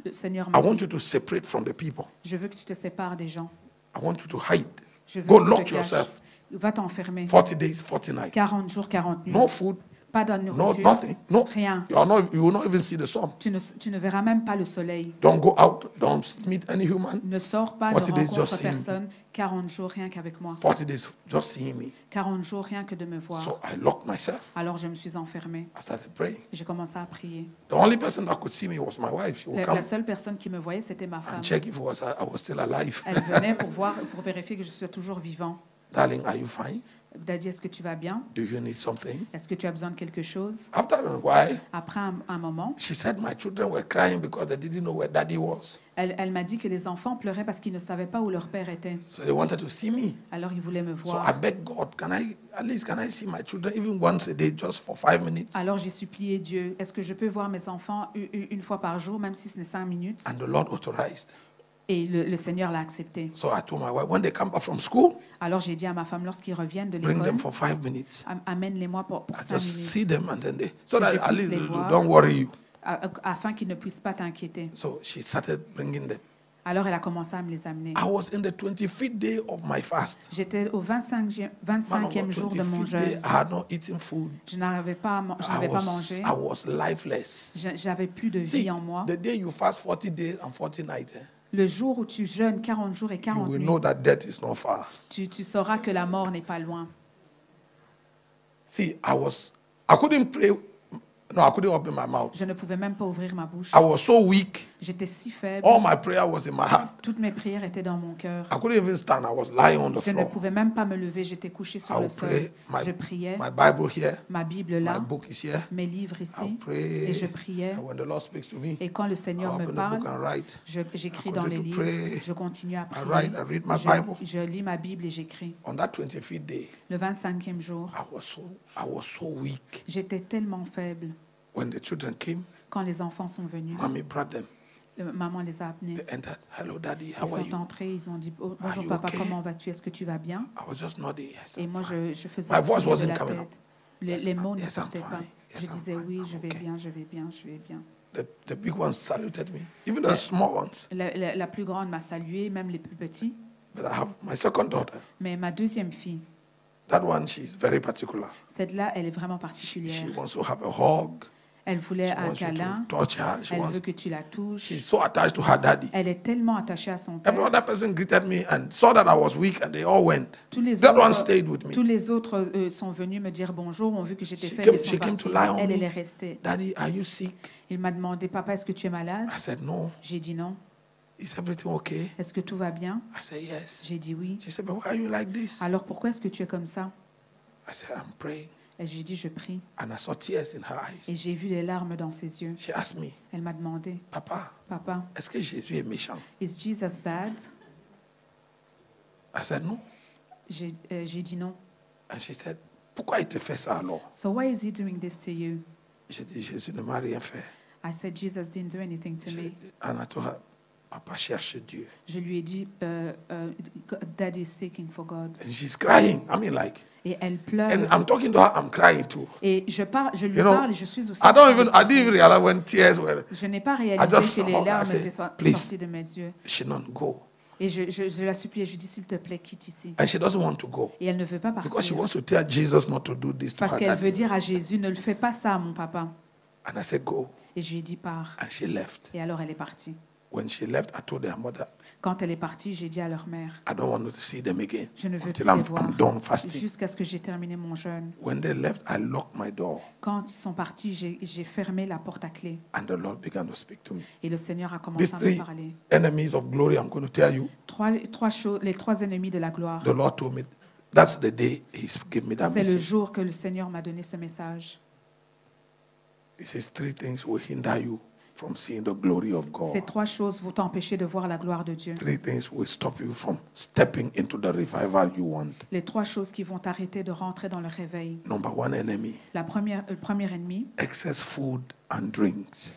le Seigneur I m'a want dit, you to separate from the people. je veux que tu te sépares des gens. I want you to hide. Je veux Go que tu lock te caches. yourself. Va t'enfermer. 40 days, 40 nights. 40 jours, 40 nuits. No food, Pas de no nourriture. nothing. No. Rien. You will not even see the sun. Tu ne verras même pas le soleil. Don't go out. Don't meet any human. Ne sors pas, 40 ne days just rencontre seeing me. personne. 40 jours, rien qu'avec moi. 40 days just seeing me. 40 jours, rien que de me voir. So I locked myself. Alors je me suis enfermée. I started praying. J'ai commencé à prier. The only person that could see me was my wife. She would come La seule personne qui me voyait, c'était ma femme. and check if I was still alive. Elle venait pour vérifier que je suis toujours vivant. Darling, are you fine? Daddy, est-ce que tu vas bien? Do you need something? Est-ce que tu as besoin de quelque chose? After a while, Après un moment, she said my children were crying because they didn't know where daddy was. elle m'a dit que les enfants pleuraient parce qu'ils ne savaient pas où leur père était. So they wanted to see me. Alors ils voulaient me So I voir. begged God, at least can I see my children even once a day just for 5 minutes? Alors j'ai supplié Dieu, est-ce que je peux voir mes enfants une fois par jour, même si ce n'est 5 minutes? And the Lord authorized. Et le Seigneur l'a accepté. So I told my wife, when they come back from school, Alors j'ai dit à ma femme, lorsqu'ils reviennent de bring l'école, them for 5 minutes. amène-les-moi pour I 5 just minutes, see them and then so Que that je at puisse least les voir. don't worry you. afin qu'ils ne puissent pas t'inquiéter. So she started bringing them. Alors elle a commencé à me les amener. I was in the 25th day of my fast. J'étais au Man of 25e God, jour de mon 25th day, jeûne. I had not eaten food. Je n'avais pas mangé. I was lifeless. J'avais plus de See, vie en moi. the day you fast 40 days and 40 nights, Le jour où tu jeûnes 40 jours et you 40 will nuits, know that death is not far. tu sauras que la mort n'est pas loin. See, I couldn't pray. No, I couldn't open my mouth. Je ne pouvais même pas ouvrir ma bouche. I was so weak. J'étais si faible. All my prayer was in my heart. Toutes mes prières étaient dans mon cœur. I couldn't even stand. I was lying on the Je ne floor. pouvais même pas me lever. J'étais couché I sur le would sol. pray. Je priais. My Bible here. Ma Bible My là. book is here. Mes livres I ici. pray. Et je priais. And when the Lord speaks to me, Et quand le I Seigneur me open the parle, book and write. j'écris I dans les continue to livres. pray. Je continue à I prier. write. I read my Bible. Je lis ma Bible et j'écris. On that 25th day, Le 25e jour, I was so weak. j'étais tellement faible. When the children came, Quand les enfants sont venus, Mommy brought them. maman les a amenés. They entered. Hello, Daddy. Ils How are sont you? entrés, ils ont dit oh, bonjour you papa, okay? comment vas-tu? Est-ce que tu vas bien? I was just nodding. Yes, Et I'm moi fine. je faisais My voice signe de wasn't la coming tête. up. Les Yes, mots ne yes, I'm sortaient pas. fine. Yes, Je I'm disais fine. oui, I'm je vais okay. bien, je vais bien, je vais bien. The big ones saluted me, even the small ones. La plus grande m'a salué, même les plus petits. But I have my second daughter. Mais ma deuxième fille, That one, she's very particular. celle-là, elle est vraiment She particulière. wants to have a hug. Elle voulait She un wants you câlin. to touch her. She Elle wants. veut que tu la touches. She's so attached to her daddy. Elle est tellement attachée à son Every père. other person greeted me and saw that I was weak, and they all went. Tous les That one autres, stayed with me. tous les autres sont venus me dire bonjour, ont vu que j'étais She faible et came- sont she came partis. to lie on Elle me. est restée. Daddy, are you sick? Il m'a demandé, papa, est-ce que tu es malade? I said, no. J'ai dit non. Is everything okay? Est-ce que tout va bien? I said, yes. J'ai dit oui. She said, but why are you like this? Alors pourquoi est-ce que tu es comme ça? I said, I'm praying. Et j'ai dit je prie. And I saw tears in her Et eyes. j'ai vu les larmes dans ses yeux. She asked me, Elle m'a demandé, Papa, papa, est-ce que Jésus est méchant? is Jesus bad? I said, no. J'ai dit non. And she said, pourquoi il te fait ça alors? So why is he doing this to you? J'ai dit, Jésus ne m'a rien fait. I said, Jesus didn't do anything to me. And I told her, papa cherche Dieu. Je lui ai dit, Daddy is seeking for God. And she's crying. I mean, like, Et elle pleure. and I'm talking to her, I'm crying too. Et je lui You know, parle et je suis aussi. I didn't even realize when tears were. Je n'ai pas I réalisé just que les saw her, I larmes said, étaient please. sorties de mes yeux. Shinon, go. Et je la suppliais, je lui dis, s'il te plaît, quitte ici. And she doesn't want to go. Et elle ne veut pas Because she partir. wants to tell Jesus not to do this to Parce her. qu'elle Daddy. veut dire à Jésus, ne le fais pas ça, mon papa. And I said, go. Et je lui ai dit, pars. And she left. Et alors elle est partie. When she left, I told her mother, Quand elle est partie, j'ai dit à leur mère, I don't want to see them again je ne veux until plus les I'm voir done fasting. jusqu'à ce que j'ai terminé mon jeûne. When they left, I locked my door. Quand ils sont partis, j'ai fermé la porte à clé. And the Lord began to speak to me. Et le Seigneur a commencé These à me three parler. enemies of glory, I'm going to tell you. Les trois ennemis de la gloire. The Lord told me that's the day He gave me that C'est le message. jour que le Seigneur m'a donné ce message. He says three things will hinder you from seeing the glory of Ces God. trois choses vont t'empêcher de voir la gloire de Dieu. Three things will stop you from stepping into the revival you want. Les trois choses qui vont t'arrêter de rentrer dans le réveil. Number one enemy, Le premier ennemi, excess food and drinks.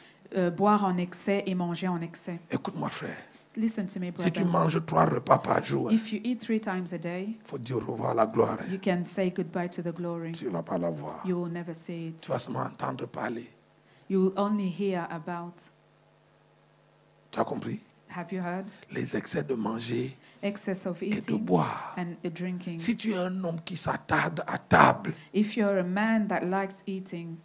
boire en excès et manger en excès. Écoute-moi, frère. Listen to me, Si tu brother. manges 3 repas par jour, If you eat 3 times a day, faut dire au revoir à la gloire. you can say goodbye to the glory. Tu ne vas pas la voir. You will never see it. Tu vas seulement entendre parler. You will only hear about. Tu as compris? Have you heard? Les excès de manger Excess of et de eating boire. and drinking. Si tu es un homme qui s'attarde à table, If you're a man that likes eating,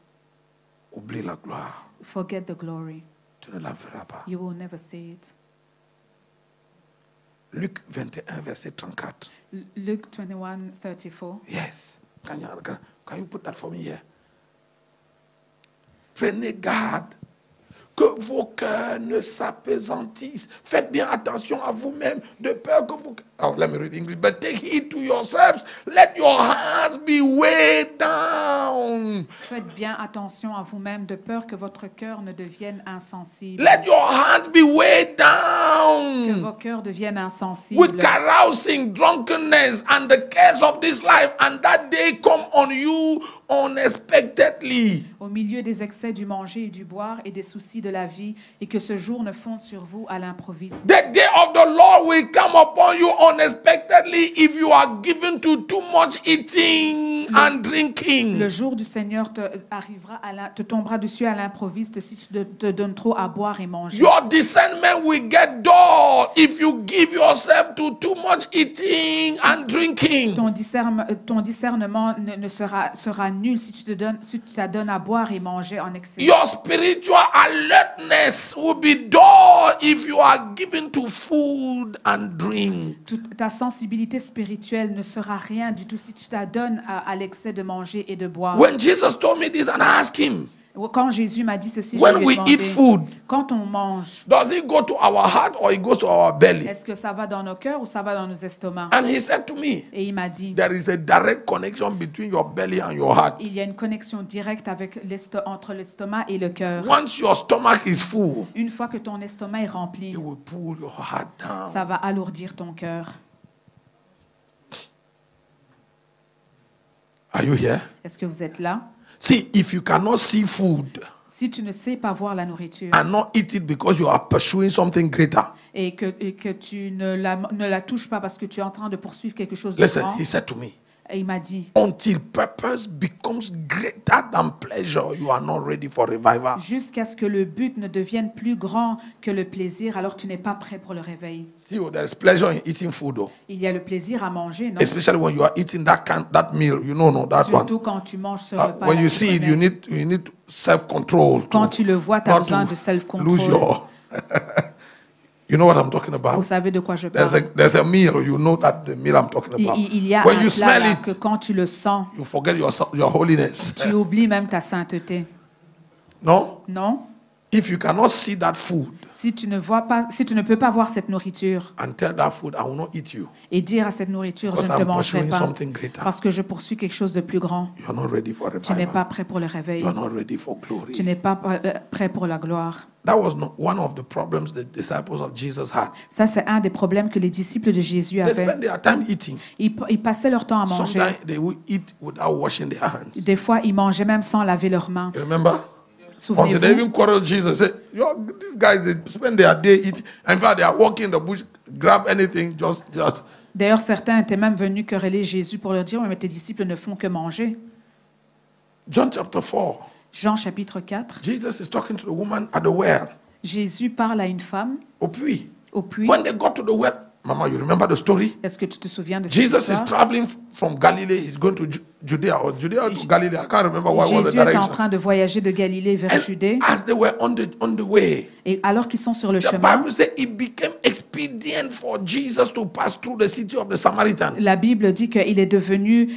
oublie la gloire. forget the glory. Tu ne la verras pas. You will never see it. Luc 21, verset 34. Luke 21:34. Yes. Can you put that for me here? Prenez garde que vos cœurs ne s'apaisantissent. Faites bien attention à vous-même, de peur que vous... Oh, let me read English. But take heed to yourselves. Let your hearts be weighed down. Faites bien attention à vous-même de peur que votre cœur ne devienne insensible. Let your hearts be weighed Que down vos cœurs deviennent with insensibles. carousing, drunkenness, and the cares of this life, and that day come on you unexpectedly. Au milieu des excès du manger et du boire et des soucis de la vie, et que ce jour ne fonde sur vous à l'improviste. The day of the Lord will come upon you unexpectedly if you are given to too much eating and drinking. Le jour du Seigneur te tombera dessus à l'improviste si tu te donnes trop à boire et manger. Your discernment will get dull if you give yourself to too much eating and drinking. Ton discernement sera nul si tu t'adonnes à boire et manger en excès. Your spiritual alertness will be dull if you are given to food and drink. Ta sensibilité spirituelle ne sera rien du tout si tu t'adonnes à l'excès de manger et de boire. When Jesus told me this and I asked him, Quand Jésus m'a dit ceci, je when lui ai we demandé, eat food, quand on mange, does it go to our heart or it goes to our belly? est-ce que ça va dans nos cœurs ou ça va dans nos estomacs? And he said to me, Et il m'a dit, there is a direct connection between your belly and your heart. il y a une connexion directe entre l'estomac et le cœur. Once your stomach is full, Une fois que ton estomac est rempli, it will pull your heart down. ça va alourdir ton cœur. Are you here? Est-ce que vous êtes là? See, if you cannot see food Si tu ne sais pas voir la nourriture and not eat it because you are pursuing something greater, et que tu ne la touches pas parce que tu es en train de poursuivre quelque chose de listen, grand, he said to me, et il m'a dit, until purpose becomes greater than pleasure, you are not ready for revival. jusqu'à ce que le but ne devienne plus grand que le plaisir, alors tu n'es pas prêt pour le réveil. See, there is pleasure in eating food, though. Il y a le plaisir à manger, non? Especially when you are eating that meal, you know, no, that one. Surtout quand tu manges ce repas. When you see it, you need self-control. Quand tu le vois, tu as not besoin to de self-control. lose your. You know what I'm talking Vous about? savez de quoi je parle. There's a meal, you know that the meal I'm talking about. Il y a When un you plat smell là, it, que quand tu le sens, you forget your holiness. tu oublies même ta sainteté. No? Non? If you cannot see that food Si tu ne peux pas voir cette nourriture and tell that food, I will not eat you, et dire à cette nourriture, je because ne te I'm mangerai pursuing pas something greater. parce que je poursuis quelque chose de plus grand. You are not ready for Tu n'es revival. pas prêt pour le réveil. You are not ready for glory. Tu n'es pas prêt pour la gloire. That was not one of the problems the disciples of Jesus had. Ça, c'est un des problèmes que les disciples de Jésus They avaient. spend their time eating. Ils passaient leur temps à manger. Sometimes they will eat without washing their hands. Des fois, ils mangeaient même sans laver leurs mains. You remember? Until they Souvenez-vous. even quarreled Jesus. Say, these guys, they spend their day eating. In fact, they are walking in the bush, grab anything, just. D'ailleurs, certains étaient même venus quereller Jésus pour leur dire, mais tes disciples ne font que manger. John chapter 4. Jean chapitre 4. Jesus is talking to the woman at the well. Jésus parle à une femme Au puits. au puits. When they got to the well, Mama, you remember the story? Est-ce que tu te souviens de cette Jesus is histoire? traveling from Galilee. He's going to Judea to Galilee. I can't remember what was the Jésus est en direction. train de voyager de Galilée vers Judée. And as they were on the way, Et alors qu'ils sont sur le the chemin, Bible says it became expedient for Jesus to pass through the city of the Samaritans. la Bible dit qu'il est devenu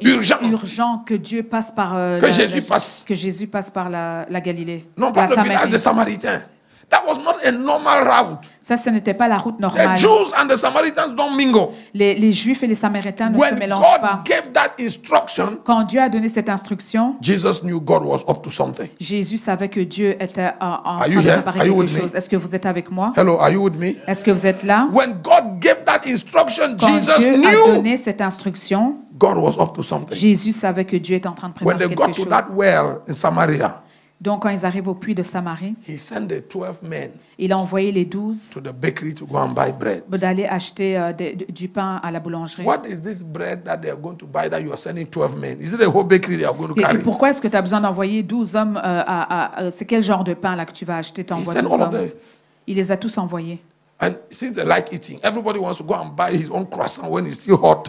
urgent que Dieu passe par que Jésus passe par la Galilée, Non, la pas le village Samarie. des Samaritains. That was not a normal route. Ça, ce n'était pas la route The normale. Jews and the Samaritans don't mingle. Les Juifs et les Samaritains ne se When mélangent God pas. gave that instruction, Quand Dieu a donné cette instruction, Jesus knew God was up to something. Jésus savait que Dieu était en train you de here? préparer Are you quelque with me? chose. Est-ce que vous êtes avec moi? Hello, are you with me? Est-ce que vous êtes là? When God gave that instruction, Quand Jesus Dieu a knew donné cette instruction, God was up to something. Jésus savait que Dieu était en train de When préparer they got quelque to that chose. well in Samaria, Donc, quand ils arrivent au puits de Samarie, he sent the 12 men il a envoyé les 12 to the bakery to go and buy bread. d'aller acheter du pain à la boulangerie. What is this bread that they are going to buy that you are sending 12 men? Is it a whole bakery they are going to Et carry? pourquoi est-ce que tu as besoin d'envoyer 12 hommes c'est quel genre de pain là que tu vas acheter? Tu He envoies sent 12 all of hommes. them. Il les a tous envoyés. And since they like eating, everybody wants to go and buy his own croissant when it's still hot.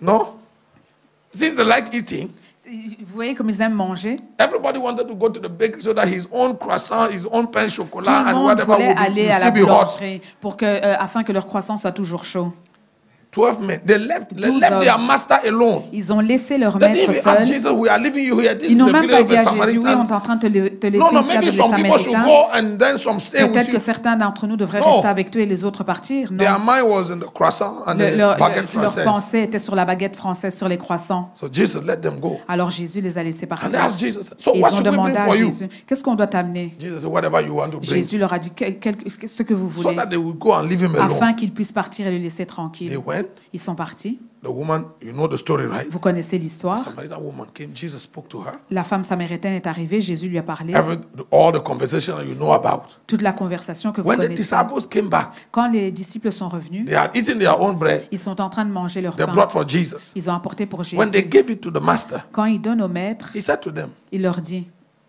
No? Since they like eating, Vous voyez comme ils aiment manger? everybody wanted to go to the bakery so that his own croissant, his own pain Tout chocolat, le and monde whatever voulait would aller à la still be hot. boulangerie pour afin que leur croissant soit toujours chaud. 12 men. They left 12 their master alone. Ils ont laissé leur They maître didn't even ask seul. Jesus, we are leaving you here. This Ils is n'ont the même pas village of dit the à Jésus, oui, on est Samaritans. en train de te laisser No, ici maybe avec les some people should Samaritains. go and then some stay with Peut-être you. que certains d'entre nous devraient No. rester avec toi et les autres partir. Non. Their mind was in the croissant and the baguette Leur française. pensée était sur la baguette française, sur les croissants. So Jesus let them go. Alors Jésus les a laissés And they partir. asked Jesus, so Et ils what ont should we demandé bring à for you? Jésus, qu'est-ce qu'on doit t'amener? Jesus said, whatever you want to bring. Jésus leur a dit ce que vous So voulez, that they would go and leave him alone. afin qu'ils puissent partir et le laisser They tranquille. went. Ils sont partis. The woman, you know the story, right? Vous connaissez The l'histoire. Samaritan woman came. Jesus spoke to her. La femme samaritaine est arrivée, Jésus lui a parlé. All the conversation that you know about. Toute la conversation que vous When the connaissez. disciples came back, Quand les disciples sont revenus, they had eaten their own bread. ils sont en train de manger leur They pain. brought for Jesus. Ils ont apporté pour When they Jésus. gave it to the master, Quand ils donnent au maître, he said to them, il leur dit,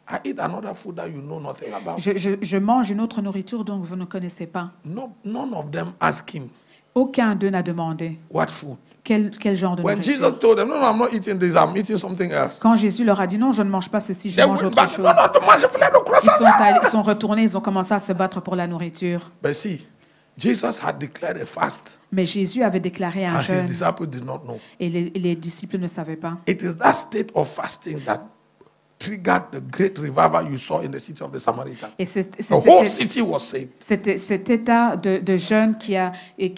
I eat another food that you know nothing about. je mange une autre nourriture dont vous ne connaissez pas. No, none of them asked him, Aucun d'eux n'a demandé what food? quel genre de When nourriture. Jesus told them, no, I'm not eating this, I'm eating something else. Quand Jésus leur a dit non, je ne mange pas ceci, je They mange went autre back, chose. no, to mange the croissant. Ils sont retournés, ils ont commencé à se battre pour la nourriture. But see, Jesus had declared a fast, Mais Jésus avait déclaré un and his jeûne disciples did not know. et les disciples ne savaient pas. It is that state of fasting that triggered the great revival you saw in the city of the Samaritans. Et The whole city was saved. c'était cet état de jeûne qui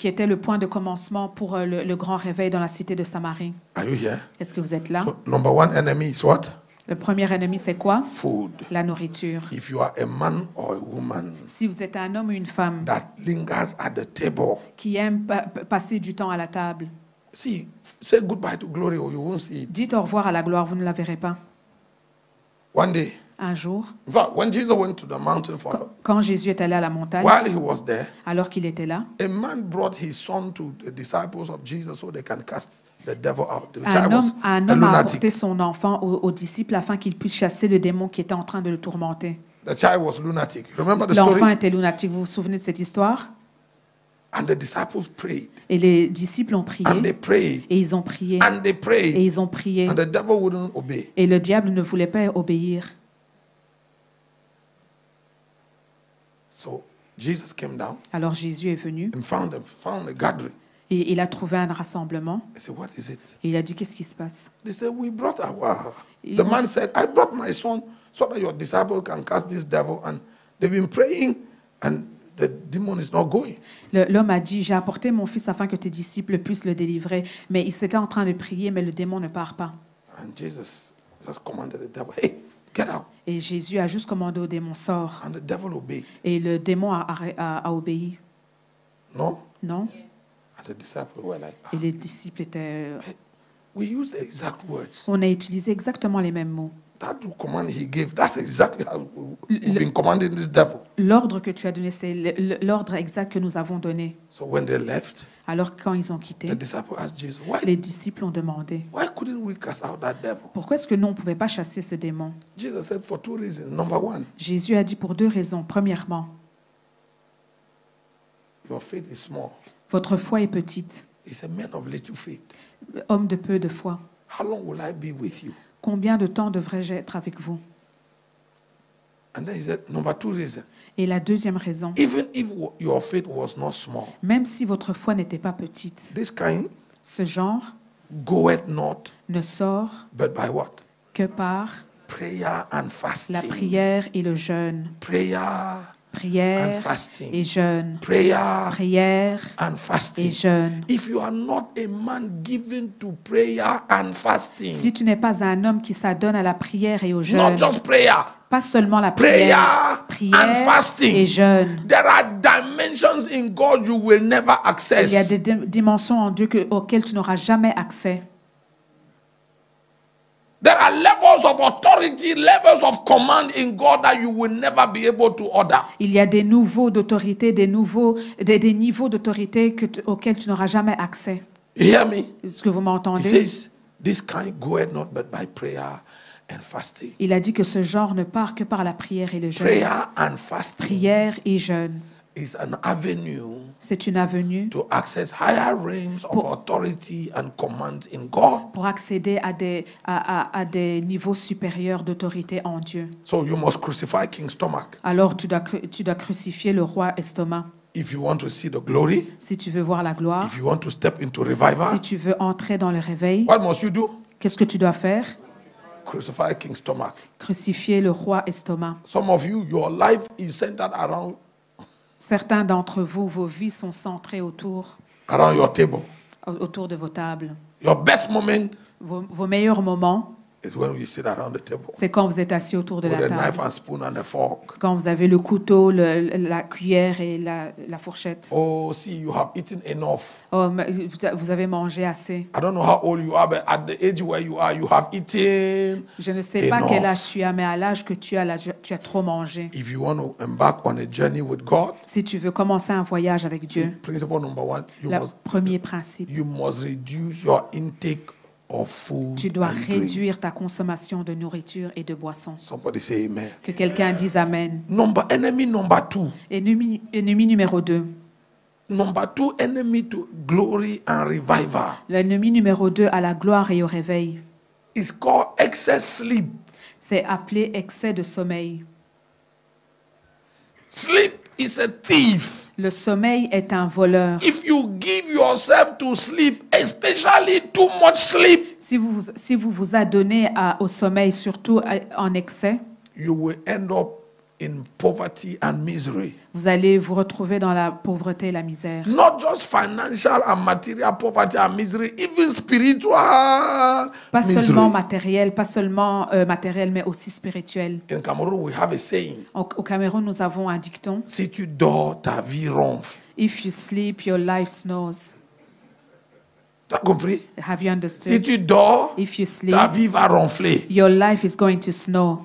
était le point de commencement pour le grand réveil dans la cité de Samarie. Are you here? Est-ce que vous êtes là? So, number one enemy is what? Le premier ennemi, c'est quoi? Food. La nourriture. If you are a man or a woman Si vous êtes un homme ou une femme that lingers at the table, qui aime passer du temps à la table, see, say goodbye to glory or you won't see it. dites au revoir à la gloire, vous ne la verrez pas. One day, Un jour, in fact, when Jesus went to the mountain for, quand Jésus est allé à la montagne, while he was there, alors qu'il était là, a man brought his son to the disciples of Jesus so they can cast the devil out. The un child was homme a a lunatic. apporté son enfant aux disciples afin qu'ils puissent chasser le démon qui était en train de le tourmenter. The child was lunatic. Remember the L'enfant story? était lunatique. Vous vous souvenez de cette histoire? And the disciples prayed. Et les disciples ont prié. And they prayed. Et ils ont prié. And they Et prayed. ils ont prié. And the devil wouldn't obey. Et le diable ne voulait pas obéir. So Jesus came down Alors Jésus est venu. and found a gathering. Et il a trouvé un rassemblement. He said, what is it? Et il a dit, qu'est-ce qui se passe? They said, we brought our... The man said, I brought my son so that your disciple can cast this devil. And they've been praying and the demon is not going. L'homme a dit, j'ai apporté mon fils afin que tes disciples puissent le délivrer. Mais il s'était en train de prier, mais le démon ne part pas. And Jesus just commanded the devil, hey, get out. Et Jésus a juste commandé au démon, sors. And the devil obeyed. Et le démon a obéi. No? Non? And the disciples were like, Et les disciples étaient... we use the exact words. On a utilisé exactement les mêmes mots. That command he gave, that's exactly how we've been commanding this devil. L'ordre que tu as donné, c'est l'ordre exact que nous avons donné. So when they left, Alors quand ils ont quitté, the disciples asked Jesus, why les disciples ont demandé, couldn't we cast out that devil? pourquoi est-ce que nous, on ne pouvait pas chasser ce démon? Jesus said for two reasons. Number one, Jésus a dit pour deux raisons. Premièrement, your faith is small. votre foi est petite. He said, men of little faith, Homme de peu de foi, how long will I be with you? combien de temps devrais-je être avec vous? And then he said, number two reason, Et la deuxième raison, even if your faith was not small, même si votre foi n'était pas petite, this kind ce genre goeth not, ne sort but by what? que par Prayer and la fasting. prière et le jeûne. Prayer and Prière et fasting. jeûne. Prayer Prière and et fasting. jeûne. If you are not a man given to prayer and fasting, Si tu n'es pas un homme qui s'adonne à la prière et au not jeûne, just prayer, pas seulement la prière, prayer and prière fasting, et jeûne. there are dimensions in God you will never Il y a access. des dimensions en Dieu auxquelles tu n'auras jamais accès. There are levels of authority, levels of command in God that you will never be able to order. Il y a des niveaux d'autorité, des niveaux d'autorité auxquels tu n'auras jamais accès. You hear me? Est-ce que vous He m'entendez? says, this kind goeth not but by prayer and fasting. Il a dit que ce genre ne part que par la prière et le jeûne. Prayer and fasting Prière et jeûne, is an avenue c'est une avenue to access higher realms of authority and command in God. pour accéder à des niveaux supérieurs d'autorité en Dieu. So you must crucify King Stomach Alors tu dois crucifier le roi estomac. if you want to see the glory, Si tu veux voir la gloire, if you want to step into revival. si tu veux entrer dans le réveil, What must you do? qu'est-ce que tu dois faire? Crucify King Stomach. Crucifier le roi estomac. Some of you, your life is centered around Certains d'entre vous, vos vies sont centrées autour your table. de vos tables. Your best moment Vos meilleurs moments, is when you sit around the table c'est quand vous êtes assis autour de with la a knife table. and spoon and a fork. Quand vous avez le couteau, la cuillère et la fourchette. Oh, see, you have eaten enough. Oh, mais vous avez mangé assez. I don't know how old you are, but at the age where you are, you have eaten. Je ne sais pas quel Enough. âge tu as, mais à l'âge que tu as, là, tu as trop mangé. If you want to embark on a journey with God, Si tu veux commencer un voyage avec Dieu, principle number one, le premier principe, you must reduce your intake of food tu dois and drink. réduire ta consommation de nourriture et de boissons. Somebody say amen. Que quelqu'un dise Amen. Enemy number two. Ennemi numéro 2. Number two, enemy to glory and revival L'ennemi numéro 2 à la gloire et au réveil. is called excess sleep. C'est appelé excès de sommeil. Sleep is a thief. Le sommeil est un voleur. If you give yourself to sleep, especially too much sleep, Si vous vous adonnez au sommeil, surtout en excès, you will end up in poverty and misery. vous allez vous retrouver dans la pauvreté et la misère. Not just financial and material poverty and misery, even spiritual Pas misery. seulement matériel, mais aussi spirituel. In Cameroon, we have a saying, Au Cameroun, nous avons un dicton. si tu dors, ta vie ronfle. If you sleep, your life snores. T'as compris? Have you Si understood? tu dors, If you sleep, ta vie va ronfler. your life is going to snore.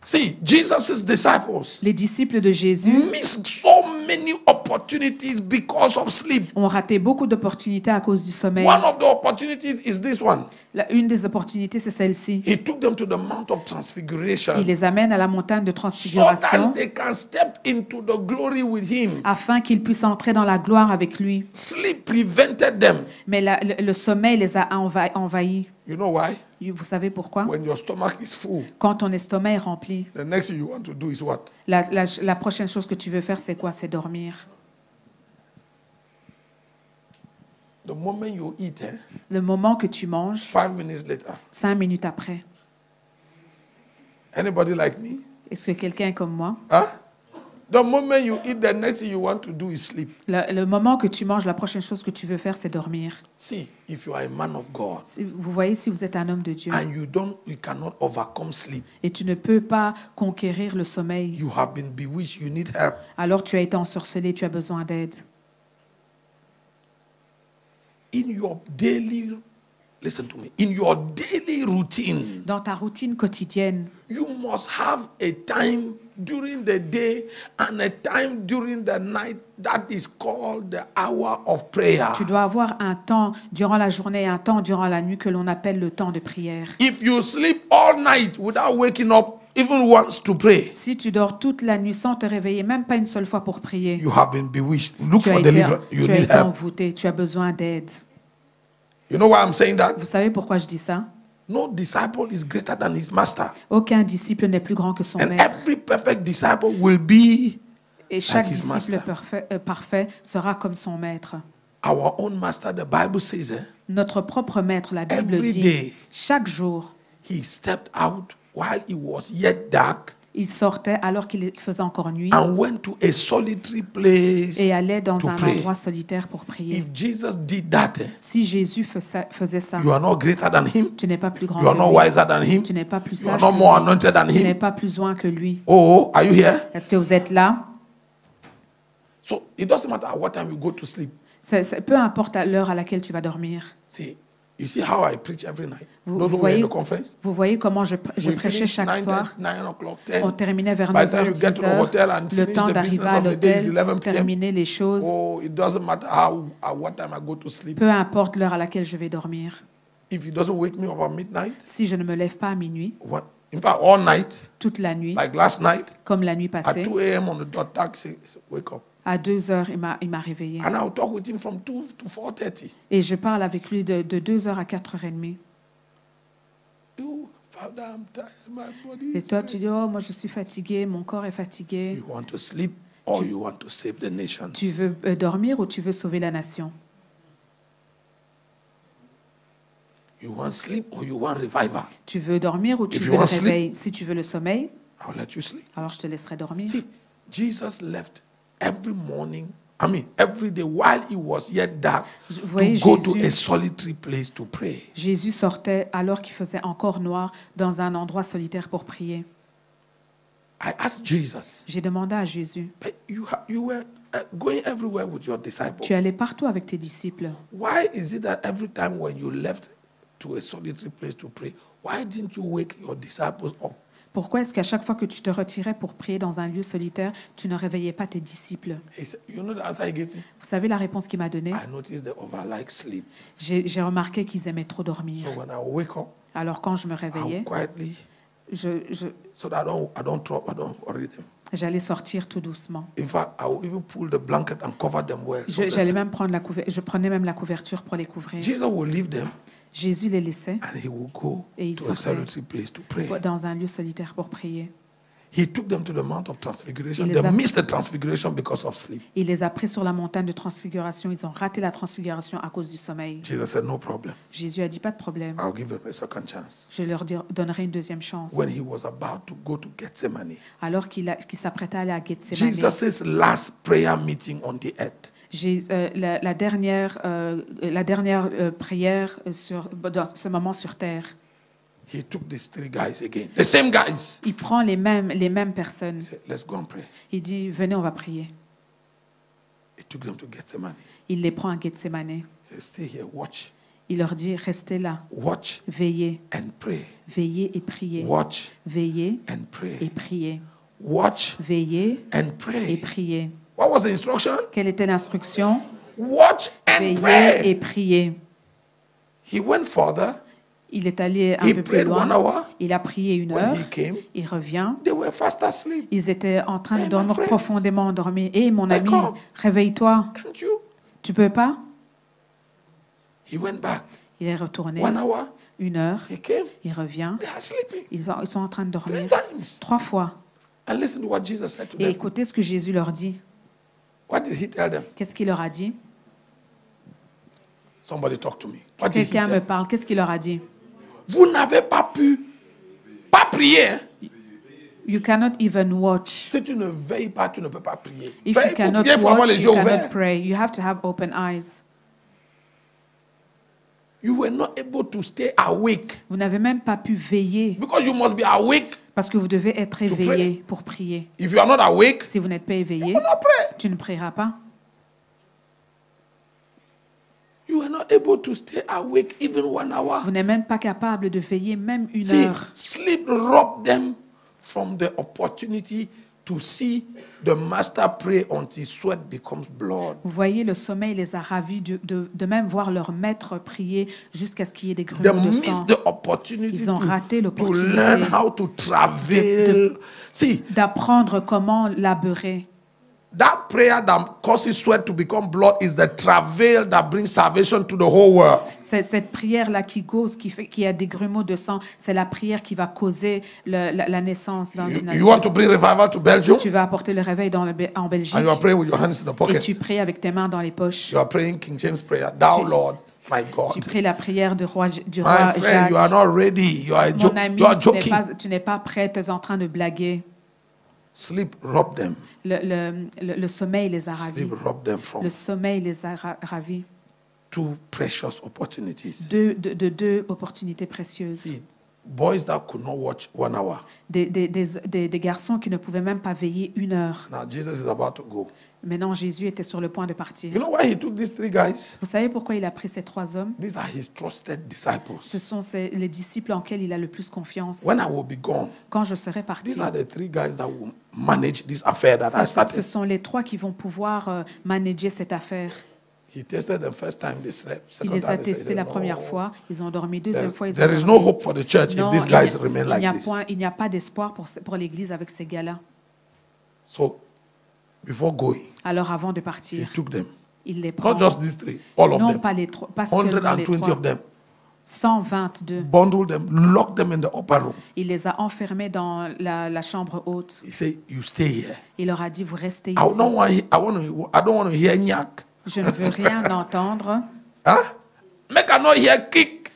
See, Jesus' disciples Les disciples de Jésus missed so many opportunities because of sleep. ont raté beaucoup d'opportunités à cause du sommeil. One of the opportunities is this one. Une des opportunités, c'est celle-ci. He took them to the Mount of Transfiguration Il les amène à la montagne de so transfiguration that they can step into the glory with him. afin qu'ils puissent entrer dans la gloire avec lui. Sleep prevented them. Mais le sommeil les a envahis. You know why? Vous savez pourquoi? When your stomach is full, Quand ton estomac est rempli, the next thing you want to do is what? la prochaine chose que tu veux faire, c'est quoi? C'est dormir. The moment you eat, Le moment que tu manges, 5 minutes later. 5 minutes après. Anybody like me? Est-ce que quelqu'un est comme moi? Huh? The moment you eat, the next thing you want to do is sleep. Le moment que tu manges, la prochaine chose que tu veux faire, c'est dormir. See, if you are a man of God Vous voyez, si vous êtes un homme de Dieu and you cannot overcome sleep, et tu ne peux pas conquérir le sommeil, you have been bewitched, you need help. alors tu as été ensorcelé, tu as besoin d'aide. In your daily, listen to me, in your daily routine, Dans ta routine quotidienne, you must have a time during the day and a time during the night that is called the hour of prayer. tu dois avoir un temps durant la journée et un temps durant la nuit que l'on appelle le temps de prière. If you sleep all night without waking up even once to pray, Si tu dors toute la nuit sans te réveiller, même pas une seule fois pour prier, you have been bewitched. Look tu as for été, deliverance. You tu as need été help. envoûté, tu as besoin d'aide. You know why I'm saying that? Vous savez pourquoi je dis ça? No disciple is greater than his master. Aucun disciple n'est plus grand que son And maître. every perfect disciple will be Et chaque like his disciple master. parfait sera comme son maître. Our own master, the Bible says, Notre propre maître, la Bible Every dit, day. chaque jour, he stepped out while it was yet dark il sortait alors qu'il faisait encore nuit and went to a solitary place et allait dans to un pray. endroit solitaire pour prier. If Jesus did that, Si Jésus faisait ça, you are not greater than him. tu n'es pas plus grand You are que not lui. wiser than him. Tu n'es pas plus You are sage not que more lui. anointed than Tu n'es him. pas plus loin que lui. Oh, are you here? Est-ce que vous êtes là? So it doesn't matter at what time you go to sleep. Peu importe l'heure à laquelle tu vas dormir. See, you see how I preach every night. Vous, Those vous who were in voyez, the conference, vous voyez comment je we prêchais finish chaque soir. 9 o'clock, 10. On terminait vers By the time 9h, you get to the hotel and 10h. Le finish temps the d'arriver business à of the day is l'hôtel, 11 p.m. terminer les choses. Oh, it doesn't matter at what time I go to sleep. Peu importe l'heure à laquelle je vais dormir. If it doesn't wake me up at midnight, Si je ne me lève pas à minuit, in fact, all night, toute la nuit, like last night, comme la nuit at passée, 2 a.m. on the dot, taxi, wake up. à 2h, il m'a réveillé. And I'll talk with him from 2 to 4:30. Et je parle avec lui de 2h à 4h30. You, Father, I'm tired, my body Et is toi, tired. tu dis, oh, moi je suis fatigué, mon corps est fatigué. You want to sleep or you want to save the nation? Tu veux dormir ou tu veux sauver la nation? You want sleep or you want revival? Tu veux dormir ou tu If you veux le want sleep, réveil? Si tu veux le sommeil, I'll let you sleep. alors je te laisserai dormir. See, Jesus left every morning, every day while it was yet dark Vous to voyez, go to a Jésus, solitary place to pray. Jésus sortait alors qu'il faisait encore noir dans un endroit solitaire pour prier. I asked Jesus, J'ai demandé à Jésus, but you were going everywhere with your disciples. tu allais partout avec tes disciples. Why is it that every time when you left to a solitary place to pray, why didn't you wake your disciples up? Pourquoi est-ce qu'à chaque fois que tu te retirais pour prier dans un lieu solitaire, tu ne réveillais pas tes disciples? He said, you know the answer he gave me? Vous savez la réponse qu'il m'a donnée? I noticed they overlike sleep. J'ai remarqué qu'ils aimaient trop dormir. So when I wake up, Alors quand je me I'll réveillais, quietly, je- so that I don't worry them. j'allais sortir tout doucement. In fact, I will even pull the blanket and cover them well. So J'allais that même prendre je prenais même la couverture pour les couvrir. Jesus will leave them Jésus les laissait and he will go Et il to a sortait. solitary place to pray. dans un lieu solitaire pour prier. He took them to the Mount of Transfiguration. Il les They a- missed the Transfiguration because of sleep. Il les a pris sur la montagne de transfiguration. Ils ont raté la transfiguration à cause du sommeil. Jesus said, no problem. Jésus a dit, pas de problème. I'll give them a second chance. Je leur donnerai une deuxième chance. When he was about to go to Gethsemane, Alors qu'il s'apprêtait à aller à Gethsemane. Jesus' last prayer meeting on the earth. La dernière prière dans ce moment sur terre, He took these 3 guys again, the same guys. il prend les mêmes personnes. He said, let's go and pray. Il dit, venez, on va prier. He took them to Gethsemane. Il les prend à Gethsemane. He said, stay here, watch. Il leur dit, restez là, Watch veillez, and pray. veillez et priez. Watch Veillez and et pray. priez. Watch Veillez and et pray. priez. What was the instruction? Quelle était l'instruction? Watch and Veillez pray. et priez. He went further. Il est allé un He peu plus prayed 1 loin. hour. Il a prié 1 When heure. he came, Il revient. they were fast asleep. Ils étaient en train de Hey, dormir my friends. profondément endormis. Hé, mon ami, D'accord. réveille-toi. Can't you? Tu peux pas? He went back. Il est retourné 1 hour. 1 heure. He came. Il revient. They are sleeping. Ils sont en train de 3 dormir times. 3 fois. And listen to what Jesus said to Et them. écoutez ce que Jésus leur dit. What did he tell them? Qu'est-ce qu'il leur a dit? Somebody talk to me. What did he Quelqu'un me say? parle. Qu'est-ce qu'il leur a dit? Vous n'avez pas pu, pas prier. Hein? You cannot even watch. Si tu ne veilles pas, tu ne peux pas prier. If Veille you pour cannot prier, il faut avoir watch, les yeux you cannot ouverts. pray. You have to have open eyes. You were not able to stay awake Vous n'avez même pas pu veiller because you must be awake. parce que vous devez être pray. éveillé pour prier. If you are not awake, Si vous n'êtes pas éveillé, you will not pray. tu ne prieras pas. You are not able to stay awake even 1 hour. Vous n'êtes même pas capable de veiller même une See, heure. sleep robbed them from the opportunity to see the master pray until sweat becomes blood. Vous voyez, le sommeil les a ravis de même voir leur maître prier jusqu'à ce qu'il y ait des They grumeaux de sang. missed the opportunity Ils ont raté to l'opportunité learn how to travel. See, D'apprendre comment laborer. that prayer that causes sweat to become blood is the travail that brings salvation to the whole world. Cette prière-là qui cause, qui a des grumeaux de sang, c'est la prière qui va causer la naissance dans une You want nation. to bring revival to Belgium? Tu vas apporter le réveil en Belgique And you are praying with your hands in the et pocket. tu pries avec tes mains dans les poches. You are praying King James prayer. Thou Lord, my Tu God. pries la prière du roi My friend, Jacques. you are not ready. You are, Mon ami, you are joking. tu n'es pas prêt, tu es en train de blaguer. Sleep robbed them. Le sommeil les a ravis. Sleep robbed them from Le sommeil les a ravis. 2 precious opportunities. Deux opportunités précieuses. See, boys that could not watch 1 hour. Des garçons qui ne pouvaient même pas veiller 1 heure. Now Jesus is about to go. Maintenant, Jésus était sur le point de partir. You know why he took these 3 guys? Vous savez pourquoi il a pris ces 3 hommes? These are his trusted disciples. Ce sont les disciples en lesquels il a le plus confiance. When I will be gone, Quand je serai parti, these are the 3 guys that will manage this affair that I ce started. sont les 3 qui vont pouvoir manager cette affaire. He tested them first time, they slept. Il Second les a time, they testés said, la "No." première fois, ils ont dormi. Deuxième fois, ils ont There is dormi. no hope for the church Non, if these guys remain like this. il n'y a pas d'espoir pour l'Église avec ces gars-là. So, before going, Alors avant de he partir, took them. il les prend. Not just these 3, all of Non, them. pas les 3, pas seulement les 120 3. of them. 122. Bundled them, locked them in the upper room. Il les a enfermés dans la chambre haute. He said, "You stay here. Il leur a dit, vous restez I ici. don't want to hear nyak. Je ne veux rien entendre. Huh? Make I not hear kick.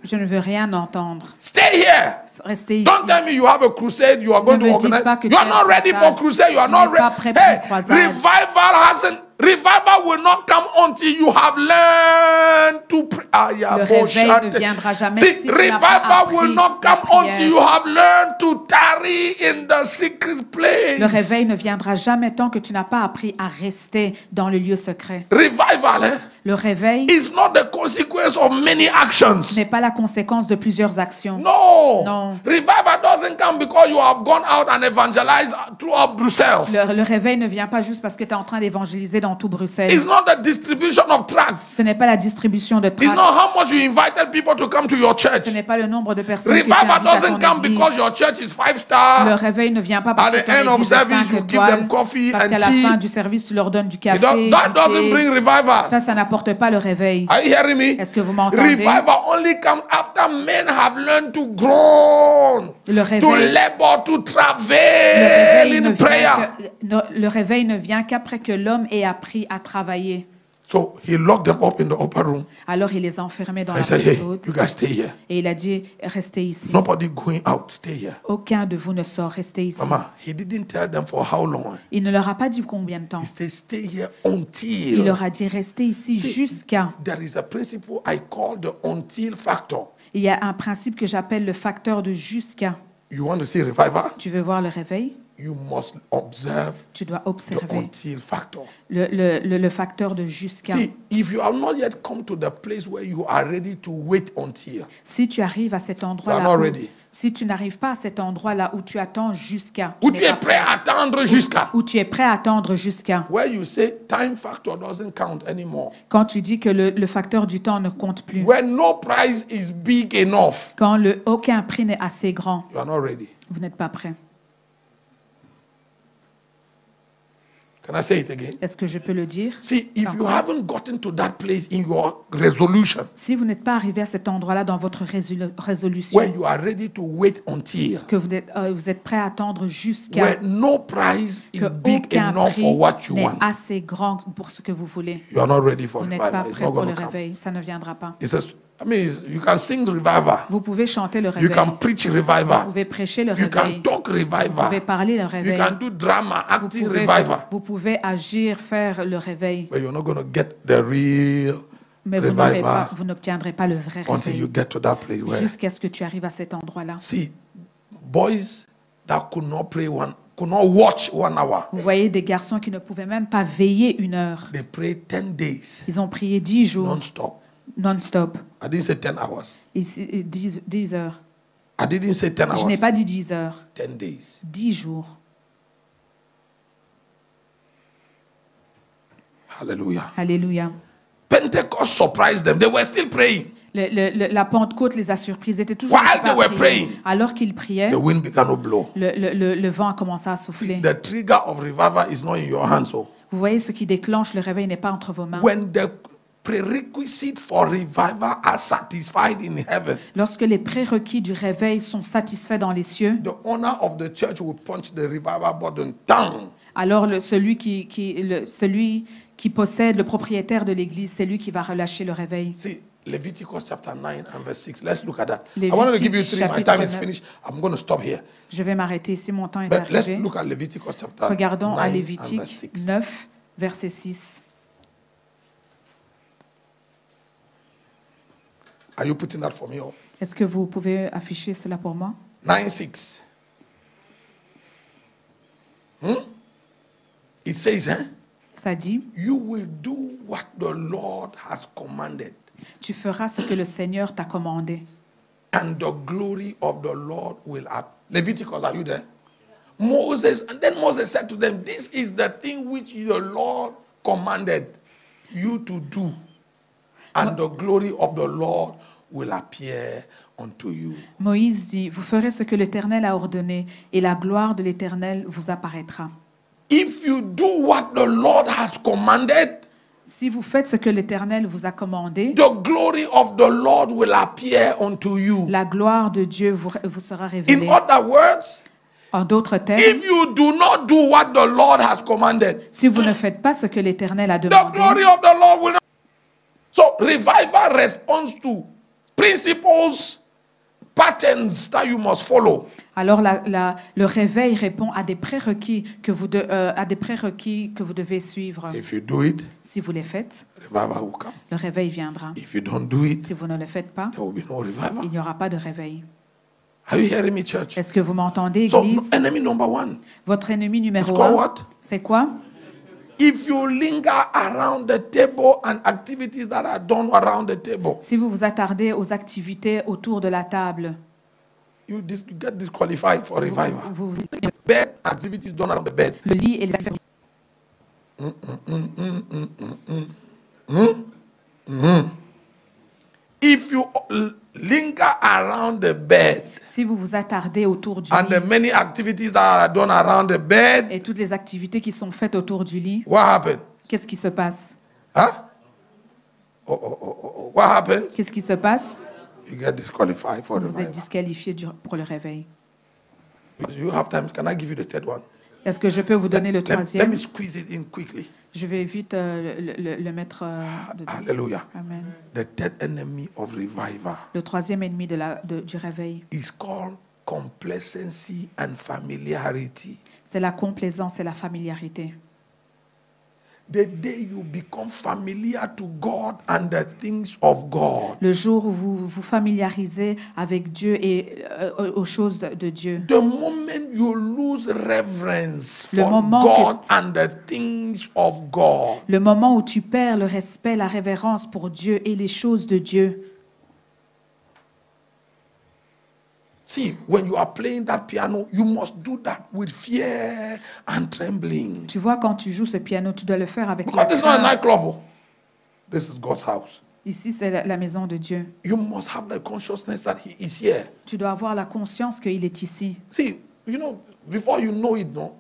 Je ne veux rien entendre. Stay here. Restez ici. Don't tell me you have a crusade you are going Ne to me dites organize. pas que You are tu as not une ready croisade. for crusade. You are Tu not n'es pas ready. prêt pour Hey, une croisade. revival will not come until you have learned to pray. Le réveil ne viendra jamais See, si tu n'as pas revival will appris not la come until prière. you have learned to tarry in the secret place. Le réveil ne viendra jamais tant que tu n'as pas appris à rester dans le lieu secret. Revival Le réveil is not the consequence of many actions. n'est pas la conséquence de plusieurs actions. No. Non. Revival doesn't come because you have gone out and evangelized throughout Brussels. Le réveil ne vient pas juste parce que tu es en train d'évangéliser dans tout Bruxelles. It's not the distribution of tracts. Ce n'est pas la distribution de It's tracts. not how much you invited people to come to your church. Ce n'est pas le nombre de personnes que tu Revival invites à doesn't ton come because église. your church is 5 Le star. réveil ne vient pas parce At que the ton end of église est service, 5 you give them étoiles, coffee parce and qu'à la tea. fin du service, tu leur donnes du café, That du doesn't thé. bring revival. Ça n'apporte pas le réveil. Are you hearing me? Est-ce que vous m'entendez? Revival only comes after men have learned to grow, Le to réveil, labor, to le travail réveil in prayer. le réveil ne vient qu'après que l'homme ait appris à travailler. So he locked them up in the upper room. Alors il les a enfermés dans I la said, pièce hey, haute you guys stay here. et il a dit, restez ici. Nobody going out, stay here. Aucun de vous ne sort, restez ici. Mama, he didn't tell them for how long. Il ne leur a pas dit combien de temps. He said, stay here Il until. leur a dit, restez ici See, jusqu'à... There is a principle I call the until factor. Il y a un principe que j'appelle le facteur de jusqu'à. You want to see revival? Tu veux voir le réveil? You must observe Tu dois the observer until factor. le facteur de jusqu'à. See, if you have not yet come to the place where you are ready to wait until, Si tu arrives à cet You endroit-là, are not ready. si tu n'arrives pas à cet endroit-là où tu attends jusqu'à, où n'es tu es pas prêt à attendre jusqu'à, où tu es prêt à attendre jusqu'à, where you say time factor doesn't count anymore, quand tu dis que le facteur du temps ne compte plus, where no price is big enough, quand aucun prix n'est assez grand, you are not ready. vous n'êtes pas prêt. Can I say it again? Est-ce que je peux le dire? See, if you Encore. haven't gotten to that place in your resolution Si vous n'êtes pas arrivé à cet endroit-là dans votre résolution, where you are ready to wait until, que vous êtes prêt à attendre jusqu'à where no price is que big aucun enough prix for what you n'est want, assez grand pour ce que vous voulez, you are not ready for vous n'êtes pas revival. It's prêt not pour going le to come. réveil. Ça ne viendra pas. It says, I mean, you can sing revival, Vous pouvez chanter le you réveil. can preach Vous revival, pouvez prêcher le you can réveil. talk Vous pouvez revival, parler le you réveil. can do drama, Vous acting pouvez, revival, vous pouvez agir, faire le réveil. but you're not going to get the real Mais revival vous n'obtiendrez pas le vrai until you réveil get to that place where, jusqu'à ce que tu arrives à cet endroit-là. see, boys that could not watch 1 hour, Vous voyez des garçons qui ne pouvaient même pas veiller 1 heure. they prayed 10 days Ils ont prié 10 jours non-stop. non-stop. I didn't say 10 hours. Ici, 10 heures. I didn't say 10 Je n'ai hours. pas dit 10 heures. 10 days. 10 jours. Hallelujah. Alléluia. Pentecost surprised them. They were still praying. La Pentecôte les a surprises. Ils étaient toujours While occupés à they were prier. praying, Alors qu'ils priaient, The wind began to blow. le vent a commencé à souffler. The trigger of revival is not in your hands. So Vous voyez, ce qui déclenche le réveil n'est pas entre vos mains. when the prerequisites for revival are satisfied in heaven, Lorsque les prérequis du réveil sont satisfaits dans les cieux, the owner of the church will punch the revival button down. alors celui qui possède, le propriétaire de l'église, c'est lui qui va relâcher le réveil. See, Leviticus chapter 9 and verse 6. Let's look at that. I wanted to give you Lévitique, 3. My chapitre time is 9. finished. I'm going to stop here. Je vais m'arrêter ici, mon temps est But let's arrivé. look at Leviticus chapter Regardons 9 à and verse Lévitique 6. 9, verset 6. Are you putting that for me? Est-ce que vous pouvez afficher cela pour moi? 9:6. It says, Ça dit, you will do what the Lord has commanded, tu feras ce que le Seigneur t'a commandé. and the glory of the Lord will appear. Leviticus, are you there? Moses, and then Moses said to them, this is the thing which the Lord commanded you to do, and the glory of the Lord will appear unto you. Moïse dit, vous ferez ce que l'Éternel a ordonné, et la gloire de l'Éternel vous apparaîtra. If you do what the Lord has commanded, Si vous faites ce que l'Éternel vous a commandé, the glory of the Lord will appear unto you. la gloire de Dieu vous sera In révélée. other words, En d'autres termes, if you do not do what the Lord has commanded, si vous ne faites pas ce que l'Éternel a the demandé, glory of the Lord will not. So revival responds to principles, patterns that you must follow. alors le réveil répond à des prérequis que vous devez suivre. If you do it, Si vous les faites, revival will come. le réveil viendra. If you don't do it, Si vous ne le faites pas, there will be no revival. il n'y aura pas de réveil. Are you hearing me, church? Est-ce que vous m'entendez, So Église? enemy number 1 Votre ennemi is numéro called 1, what? c'est quoi? If you linger around the table and activities that are done around the table, Si vous vous attardez aux activités autour de la table, you get disqualified for revival. vous, Bed activities done around the bed. le lit et les activités. If you linger around the bed Si vous vous attardez autour du and the lit many activities that are done around the bed, et toutes les activités qui sont faites autour du lit, what happened? qu'est-ce qui se passe? Huh? What happened? Qu'est-ce qui se passe? You get disqualified for Vous êtes revival. disqualifié pour le réveil. You have time. Can I give you the third one? Est-ce que je peux vous donner le Let troisième? me squeeze it in quickly. Je vais vite le mettre dedans. Hallelujah. Amen. The third enemy of revival Le troisième ennemi du réveil, is called complacency and familiarity. c'est la complaisance et la familiarité. The day you become familiar to God and the things of God, Le jour où vous vous familiarisez avec Dieu et aux choses de Dieu, the moment you lose reverence Le for moment God and the things of God, le moment où tu perds le respect, la révérence pour Dieu et les choses de Dieu. see, when you are playing that piano, you must do that with fear and trembling. Tu vois, quand tu joues ce piano, tu dois le faire avec la Because this is not a crainte. nightclub. Oh. This is God's house. Ici, c'est la maison de Dieu. You must have the consciousness that He is here. Tu dois avoir la conscience qu'il est ici. See, you know, before you know it, no,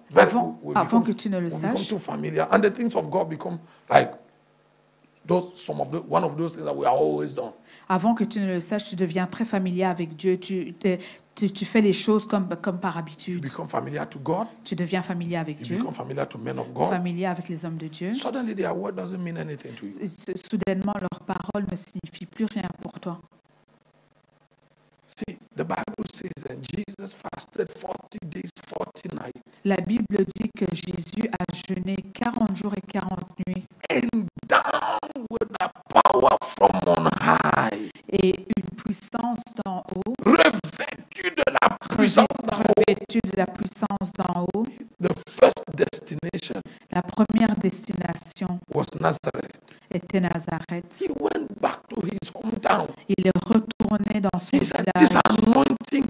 Avant que tu ne le we become saches, too familiar, and the things of God become like one of those things that we are always done. avant que tu ne le saches, tu deviens très familier avec Dieu. Tu fais les choses comme par You habitude. become familiar to God. Tu deviens familier avec You Dieu, become familiar to men of God. familier avec les hommes de Dieu. Suddenly, their word doesn't mean anything to you. Soudainement, leur parole ne signifie plus rien pour toi. See, the Bible says that Jesus fasted 40 days, 40 nights, La Bible dit que Jésus a jeûné 40 jours et 40 nuits and down with the power from on high, et une puissance d'en haut, revêtu de la puissance d'en haut. revêtue de la puissance d'en haut. The first destination La première destination was Nazareth. était Nazareth. He went back to his hometown. Il est retourné dans son He said, "This village. anointing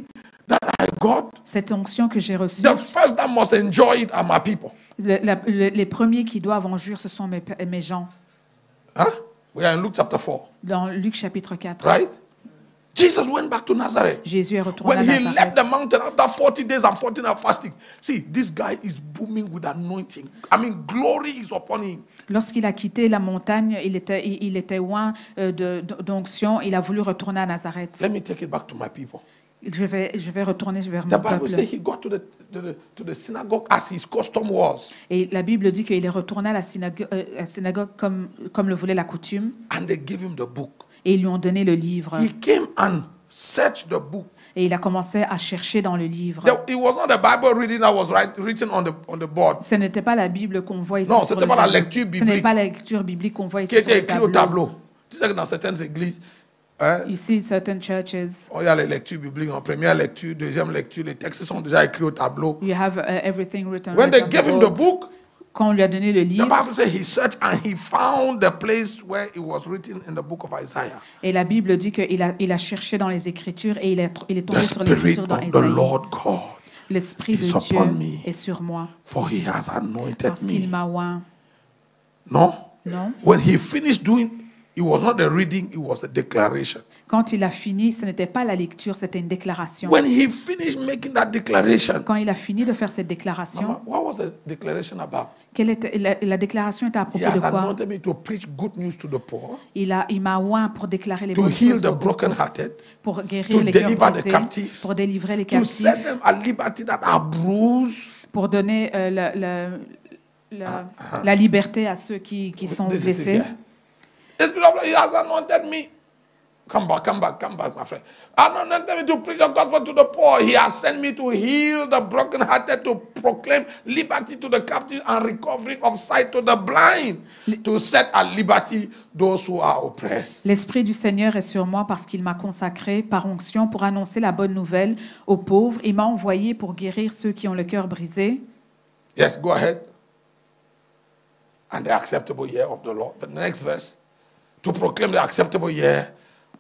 that I got, Cette onction que j'ai reçue, the first that must enjoy it are my people." les premiers qui doivent en jouir, ce sont mes gens. Huh? We are in Luke chapter 4, Dans Luc chapitre 4, right? Jesus went back to Nazareth. Jésus est retourné When à he left Nazareth. the mountain after 40 days and 40 nights fasting, see, this guy is booming with anointing. I mean, glory is upon him. Lorsqu'il a quitté la montagne, il était loin d'onction. Il a voulu retourner à Nazareth. Let me take it back to my people. Je vais retourner vers The mon Bible peuple. says he got to the synagogue as his custom was, Et la Bible dit qu'il est retourné à la synagogue comme le voulait la coutume. and they gave him the book. Et ils lui ont donné le livre. He came and searched the book. Et il a commencé à chercher dans le livre. It was not the Bible reading that was written on the board. Ce n'était pas la Bible qu'on voit ici Non, sur c'était le pas la tableau. lecture Ce n'est biblique pas la lecture biblique qu'on voit qui ici sur était le écrit au tableau. tableau. Tu sais que dans certaines églises, hein, You see certain churches, il y a les lectures bibliques en première lecture, deuxième lecture, les textes sont déjà écrits au tableau. you have everything written When they on the gave him the board. book, Quand on lui a donné le the livre, Bible says he searched and he found the place where it was written in the book of Isaiah. et la Bible dit qu'il a cherché dans les Écritures et il est The tombé sur Spirit l'Écriture dans of the Ésaïe. Lord God, L'Esprit is de Dieu upon me. est sur moi for he has anointed parce qu'il me. m'a oint. No? Non? When he finished doing, it was not the reading, it was a declaration. Quand il a fini, ce n'était pas la lecture, c'était une déclaration. When he finished making that declaration, Quand il a fini de faire cette déclaration, Mama, what was the declaration about? la déclaration était à He propos has de quoi? anointed me to preach good news to the poor, Il m'a oint pour déclarer les to bonnes heal choses the aux pauvres, brokenhearted, pour guérir to les cœurs deliver the brisés, captives, pour délivrer les to set captifs, them at liberty that are bruised. pour donner la liberté à ceux qui sont This is it blessés. here. The Spirit of God, he has anointed me. Come back, my friend. Anointed me to preach the gospel to the poor. He has sent me to heal the brokenhearted, to proclaim liberty to the captives and recovery of sight to the blind, to set at liberty those who are oppressed. L'Esprit du Seigneur est sur moi parce qu'il m'a consacré par onction pour annoncer la bonne nouvelle aux pauvres. Il m'a envoyé pour guérir ceux qui ont le cœur brisé. Yes, go ahead. And the acceptable year of the Lord. The next verse. To proclaim the acceptable year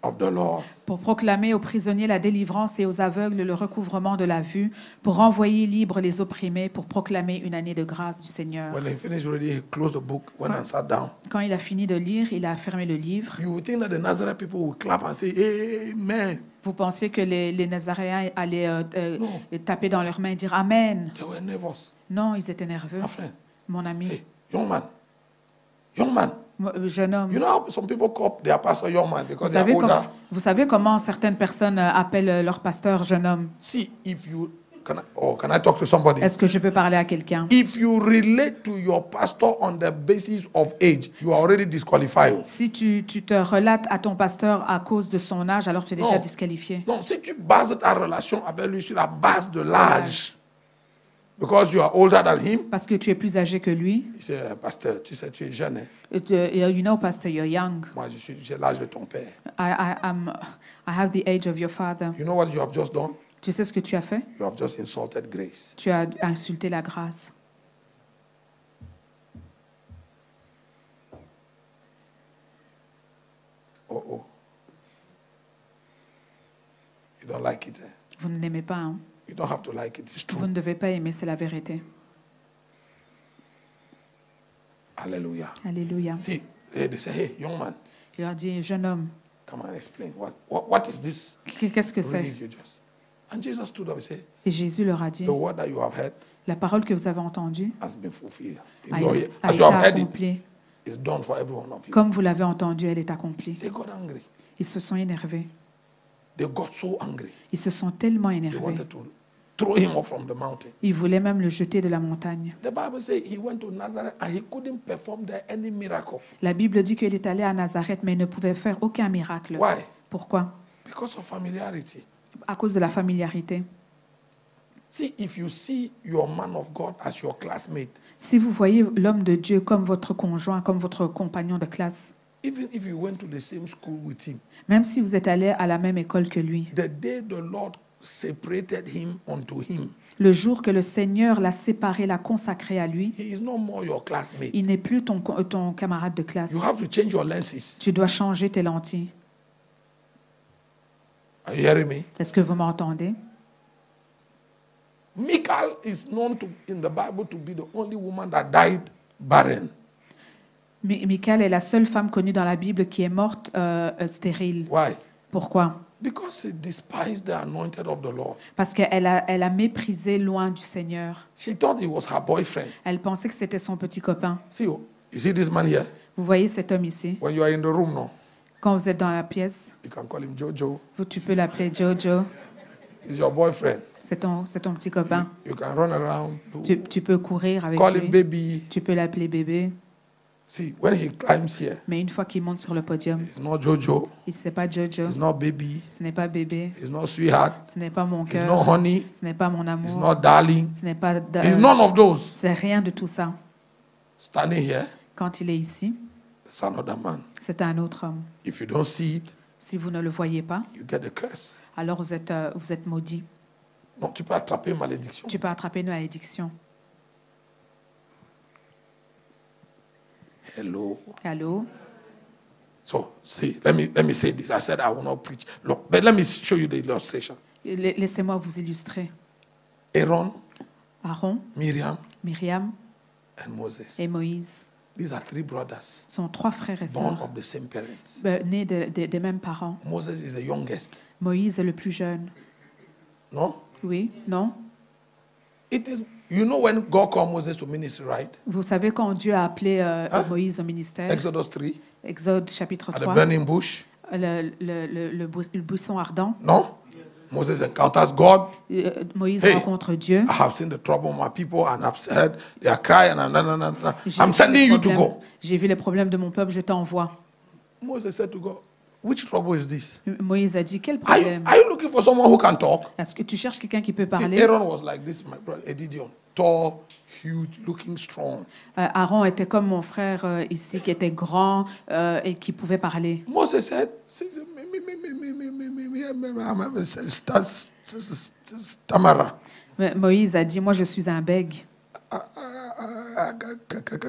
of the Lord. Pour proclamer aux prisonniers la délivrance et aux aveugles le recouvrement de la vue, pour renvoyer libres les opprimés, pour proclamer une année de grâce du Seigneur. When he finished already, he closed the book, went and sat down. Quand il a fini de lire, il a fermé le livre. You would think that the Nazareth people would clap and say, Amen. Vous pensiez que les Nazaréens allaient Non. taper dans leurs mains et dire Amen. They were nervous. Non, ils étaient nerveux. My friend, Mon ami, hey, young man, jeune homme. you know how some people call their pastor young man because Vous they are savez, older? vous savez comment certaines personnes appellent leur pasteur jeune homme? See, if you, can I talk to somebody? Est-ce que je peux parler à quelqu'un? If you relate to your pastor on the basis of age, you are already disqualified. Si tu te relates à ton pasteur à cause de son âge, alors tu es déjà Non. disqualifié. Non, si tu bases ta relation avec lui sur la base de l'âge, because you are older than him, Parce que tu es plus âgé que lui. il dit, pasteur, tu sais, tu es jeune. Hein? You know, Pastor, you're young. Moi, j'ai l'âge de ton père. I have the age of your father. You know what you have just done? Tu sais ce que tu as fait? You have just insulted grace. Tu as insulté la grâce. Oh. You don't like it, eh? Vous ne l'aimez pas, hein? You don't have to like it. It's Vous true. ne devez pas aimer, c'est la vérité. Hallelujah. Alléluia. See, they say, hey, young man, Il leur dit, jeune homme, come and explain. What is this qu'est-ce que c'est? reading you just? And Jesus stood up and said, Et Jésus leur a dit, the word that you have heard la parole que vous avez entendue has been fulfilled. a, a As été you have heard it, accomplie. it's done for every one of you. Comme vous l'avez entendue, elle est accomplie. They got angry. Ils se sont énervés. They got so angry. Ils se sont tellement They énervés. wanted to throw him off from the mountain. Ils voulaient même le jeter de la montagne. The Bible says he went to Nazareth and he couldn't perform there any miracle. La Bible dit qu'il est allé à Nazareth, mais il ne pouvait faire aucun miracle. Why? Pourquoi? Because of familiarity. À cause de la familiarité. See, if you see your man of God as your classmate, Si vous voyez l'homme de Dieu comme votre conjoint, comme votre compagnon de classe, even if you went to the same school with him, même si vous êtes allé à la même école que lui, the day the Lord separated him unto him, le jour que le Seigneur l'a séparé, l'a consacré à lui, he is no more your classmate. il n'est plus ton camarade de classe. You have to change your lenses. Tu dois changer tes lentilles. Are you hearing me? Est-ce que vous m'entendez? Michal is known to, in the Bible to be the only woman that died barren. Michal est la seule femme connue dans la Bible qui est morte stérile. Why? Pourquoi? Because she despised the anointed of the Lord. Parce qu'elle a méprisé loin du Seigneur. She thought he was her boyfriend. Elle pensait que c'était son petit copain. See, you see this man here? Vous voyez cet homme ici? When you are in the room now, Quand vous êtes dans la pièce, you can call him Jojo. tu peux l'appeler Jojo. He's your boyfriend. C'est ton petit copain. You can run around. Tu peux courir avec Call him lui. baby. Tu peux l'appeler bébé. See, when he climbs here, Mais une fois qu'il monte sur le podium, it's not Jojo. c'est pas Jojo. It's not baby. Ce n'est pas bébé. It's not sweetheart. Ce n'est pas mon It's not cœur. honey. Ce n'est pas mon It's amour. not darling. Ce n'est pas. It's none of those. C'est rien de tout ça. Standing here, Quand il est ici, it's another man. c'est un autre homme. If you don't see it, Si vous ne le voyez pas, you get a curse. alors vous êtes maudit. Non, tu peux attraper malédiction. Tu peux attraper une malédiction. Hello. Allô? So, see, let me say this. I said I will not preach. Look, but let me show you the illustration. Laissez-moi vous illustrer. Aaron, Aaron, Miriam, Myriam and Moses. et Moïse These are three brothers, sont trois frères et born sœurs, of the same parents. nés des mêmes parents. Moses is the youngest. Moïse est le plus jeune. No? Oui? Non? It is, you know when God called Moses to ministry, right? Vous savez quand Dieu a appelé Moïse au ministère? Exodus 3, Exode chapitre at the 3, burning bush. le buisson ardent. No? Moses encounters God. Moïse Hey. rencontre Dieu. I have seen the trouble of my people and I've said they are crying and J'ai I'm vu sending les you to problèmes- go. J'ai vu les problèmes de mon peuple, je t'envoie. Moses said to God, which trouble is this? Moïse a dit, quel Are you, problème? are you looking for someone who can talk? Est-ce que tu cherches quelqu'un qui peut See, parler? Aaron was like this, my brother Edidion, tall, huge, looking strong. Aaron était comme mon frère ici, qui était grand et qui pouvait parler. Moses said, Tamara. Mais Moïse a dit, moi je suis un bègue. I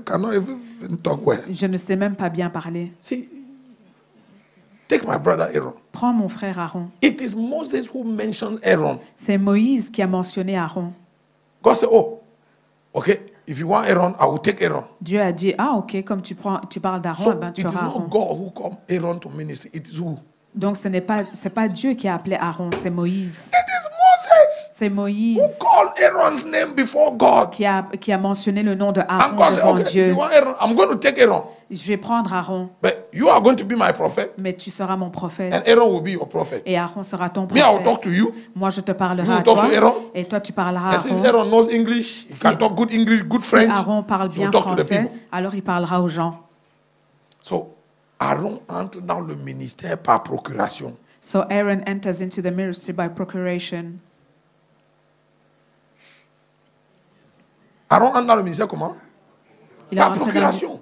cannot even talk well. Je ne sais même pas bien parler. See, take my brother Aaron. Prends mon frère Aaron. It is Moses who mentioned Aaron. C'est Moïse qui a mentionné Aaron. God said, oh, okay, if you want Aaron, I will take Aaron. Dieu a dit, ah ok, comme tu parles d'Aaron, So eh ben, it tu is auras not Aaron. God who called Aaron to ministry. It is who? Donc c'est pas Dieu qui a appelé Aaron, c'est Moïse. It is Moses C'est Moïse who called Aaron's name before God. qui a mentionné le nom de And Aaron God said, devant okay, if Dieu. you want Aaron, I'm going to take Aaron. Je vais prendre Aaron, But you are going to be my prophet, mais tu seras mon and prophète. Aaron will be your prophet. Et Aaron sera ton Me, I will talk prophète. to you. Moi, je te parlerai You à will talk toi. to Aaron. Et toi, tu parleras à And since Aaron. Aaron knows English, he Si- can talk good English, good Si French. Aaron parle he bien will talk to the français, people. alors il parlera aux gens. So, Aaron entre dans le ministère par procuration. So Aaron enters into the ministry by procuration. Aaron entre dans le ministère comment? Il est Par entré dans le- procuration.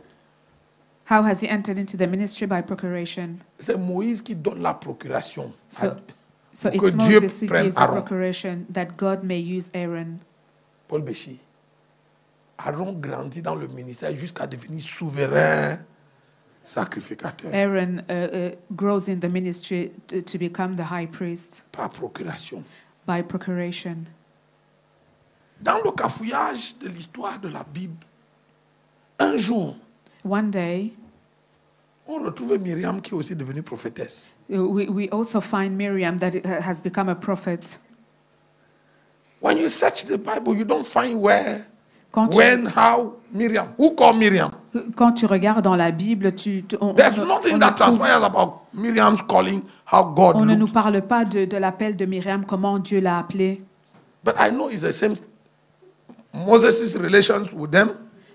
How has he entered into the ministry? By procuration. C'est Moïse qui donne la procuration. So, so Pour que it's Dieu Moses who prenne gives the Aaron. procuration that God may use Aaron. Paul Béchi. Aaron grandit dans le ministère jusqu'à devenir souverain sacrificateur Aaron grows in the ministry to become the high priest par procuration. by procuration. Dans le cafouillage de l'histoire de la Bible, un jour, One day, on retrouve Myriam qui est aussi devenue prophétesse. we also find Miriam that has become a prophet. When you search the Bible, you don't find where, Quand tu, when, how, Miriam. Who called Miriam? quand tu regardes dans la Bible, There's nothing that transpires about Miriam's calling, how God on ne nous looked. parle pas de l'appel de Myriam, comment Dieu l'a appelée. But I know it's the same. Moses' relations with them.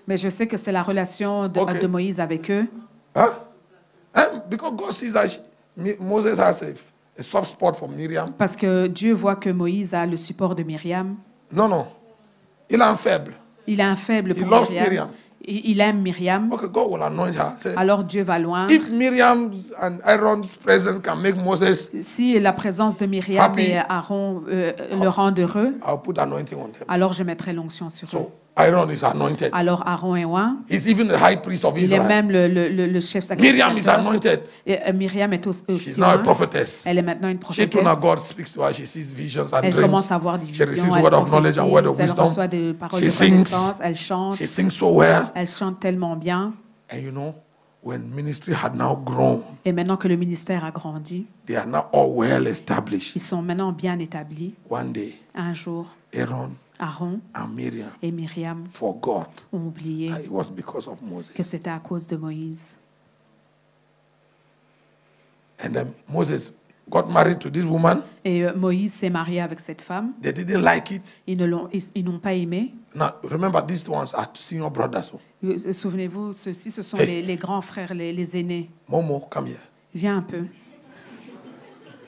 Mais je sais que c'est la relation Okay. de Moïse avec eux. Huh? And because God sees that Moses has a soft spot for Miriam. Parce que Dieu voit que Moïse a le support de Myriam. Non. Il a un faible. Il a un faible He pour loves Myriam. Miriam. Il aime Myriam. Okay, God will anoint her. Say, Alors Dieu va loindre. if Miriam's and Aaron's presence can make Moses, Si la présence de Myriam Happy. et Aaron le rendent heureux, I'll put anointing on them. alors je mettrai l'onction sur eux. So Aaron is anointed. Alors Aaron est loin. He's even the high priest of Il est Israel. même le chef Miriam is sacrificateur. anointed. Et, Myriam est She's aussi now a loin. prophetess. Elle est maintenant une She too now prophétesse. God speaks to her. She sees visions and Elle dreams. commence à avoir des She visions, receives elle word of knowledge and word of prophétise, elle reçoit wisdom. des paroles She de sings. connaissance, elle chante, She sings so well. elle chante tellement bien. And you know, when ministry had now grown, Et maintenant que le ministère a grandi, they are now all well established. ils sont maintenant bien établis. One day, Un jour, Aaron Aaron and Miriam et Myriam forgot ont oublié that it was because of Moses. que c'était à cause de Moïse. And then Moses got married to this woman. Et Moïse s'est marié avec cette femme. They didn't like it. Ils n'ont pas aimé. Now, remember, these ones are senior brothers. So, Souvenez-vous, ceux-ci, ce sont Hey. les grands frères, les aînés. Momo, come here. Viens un peu.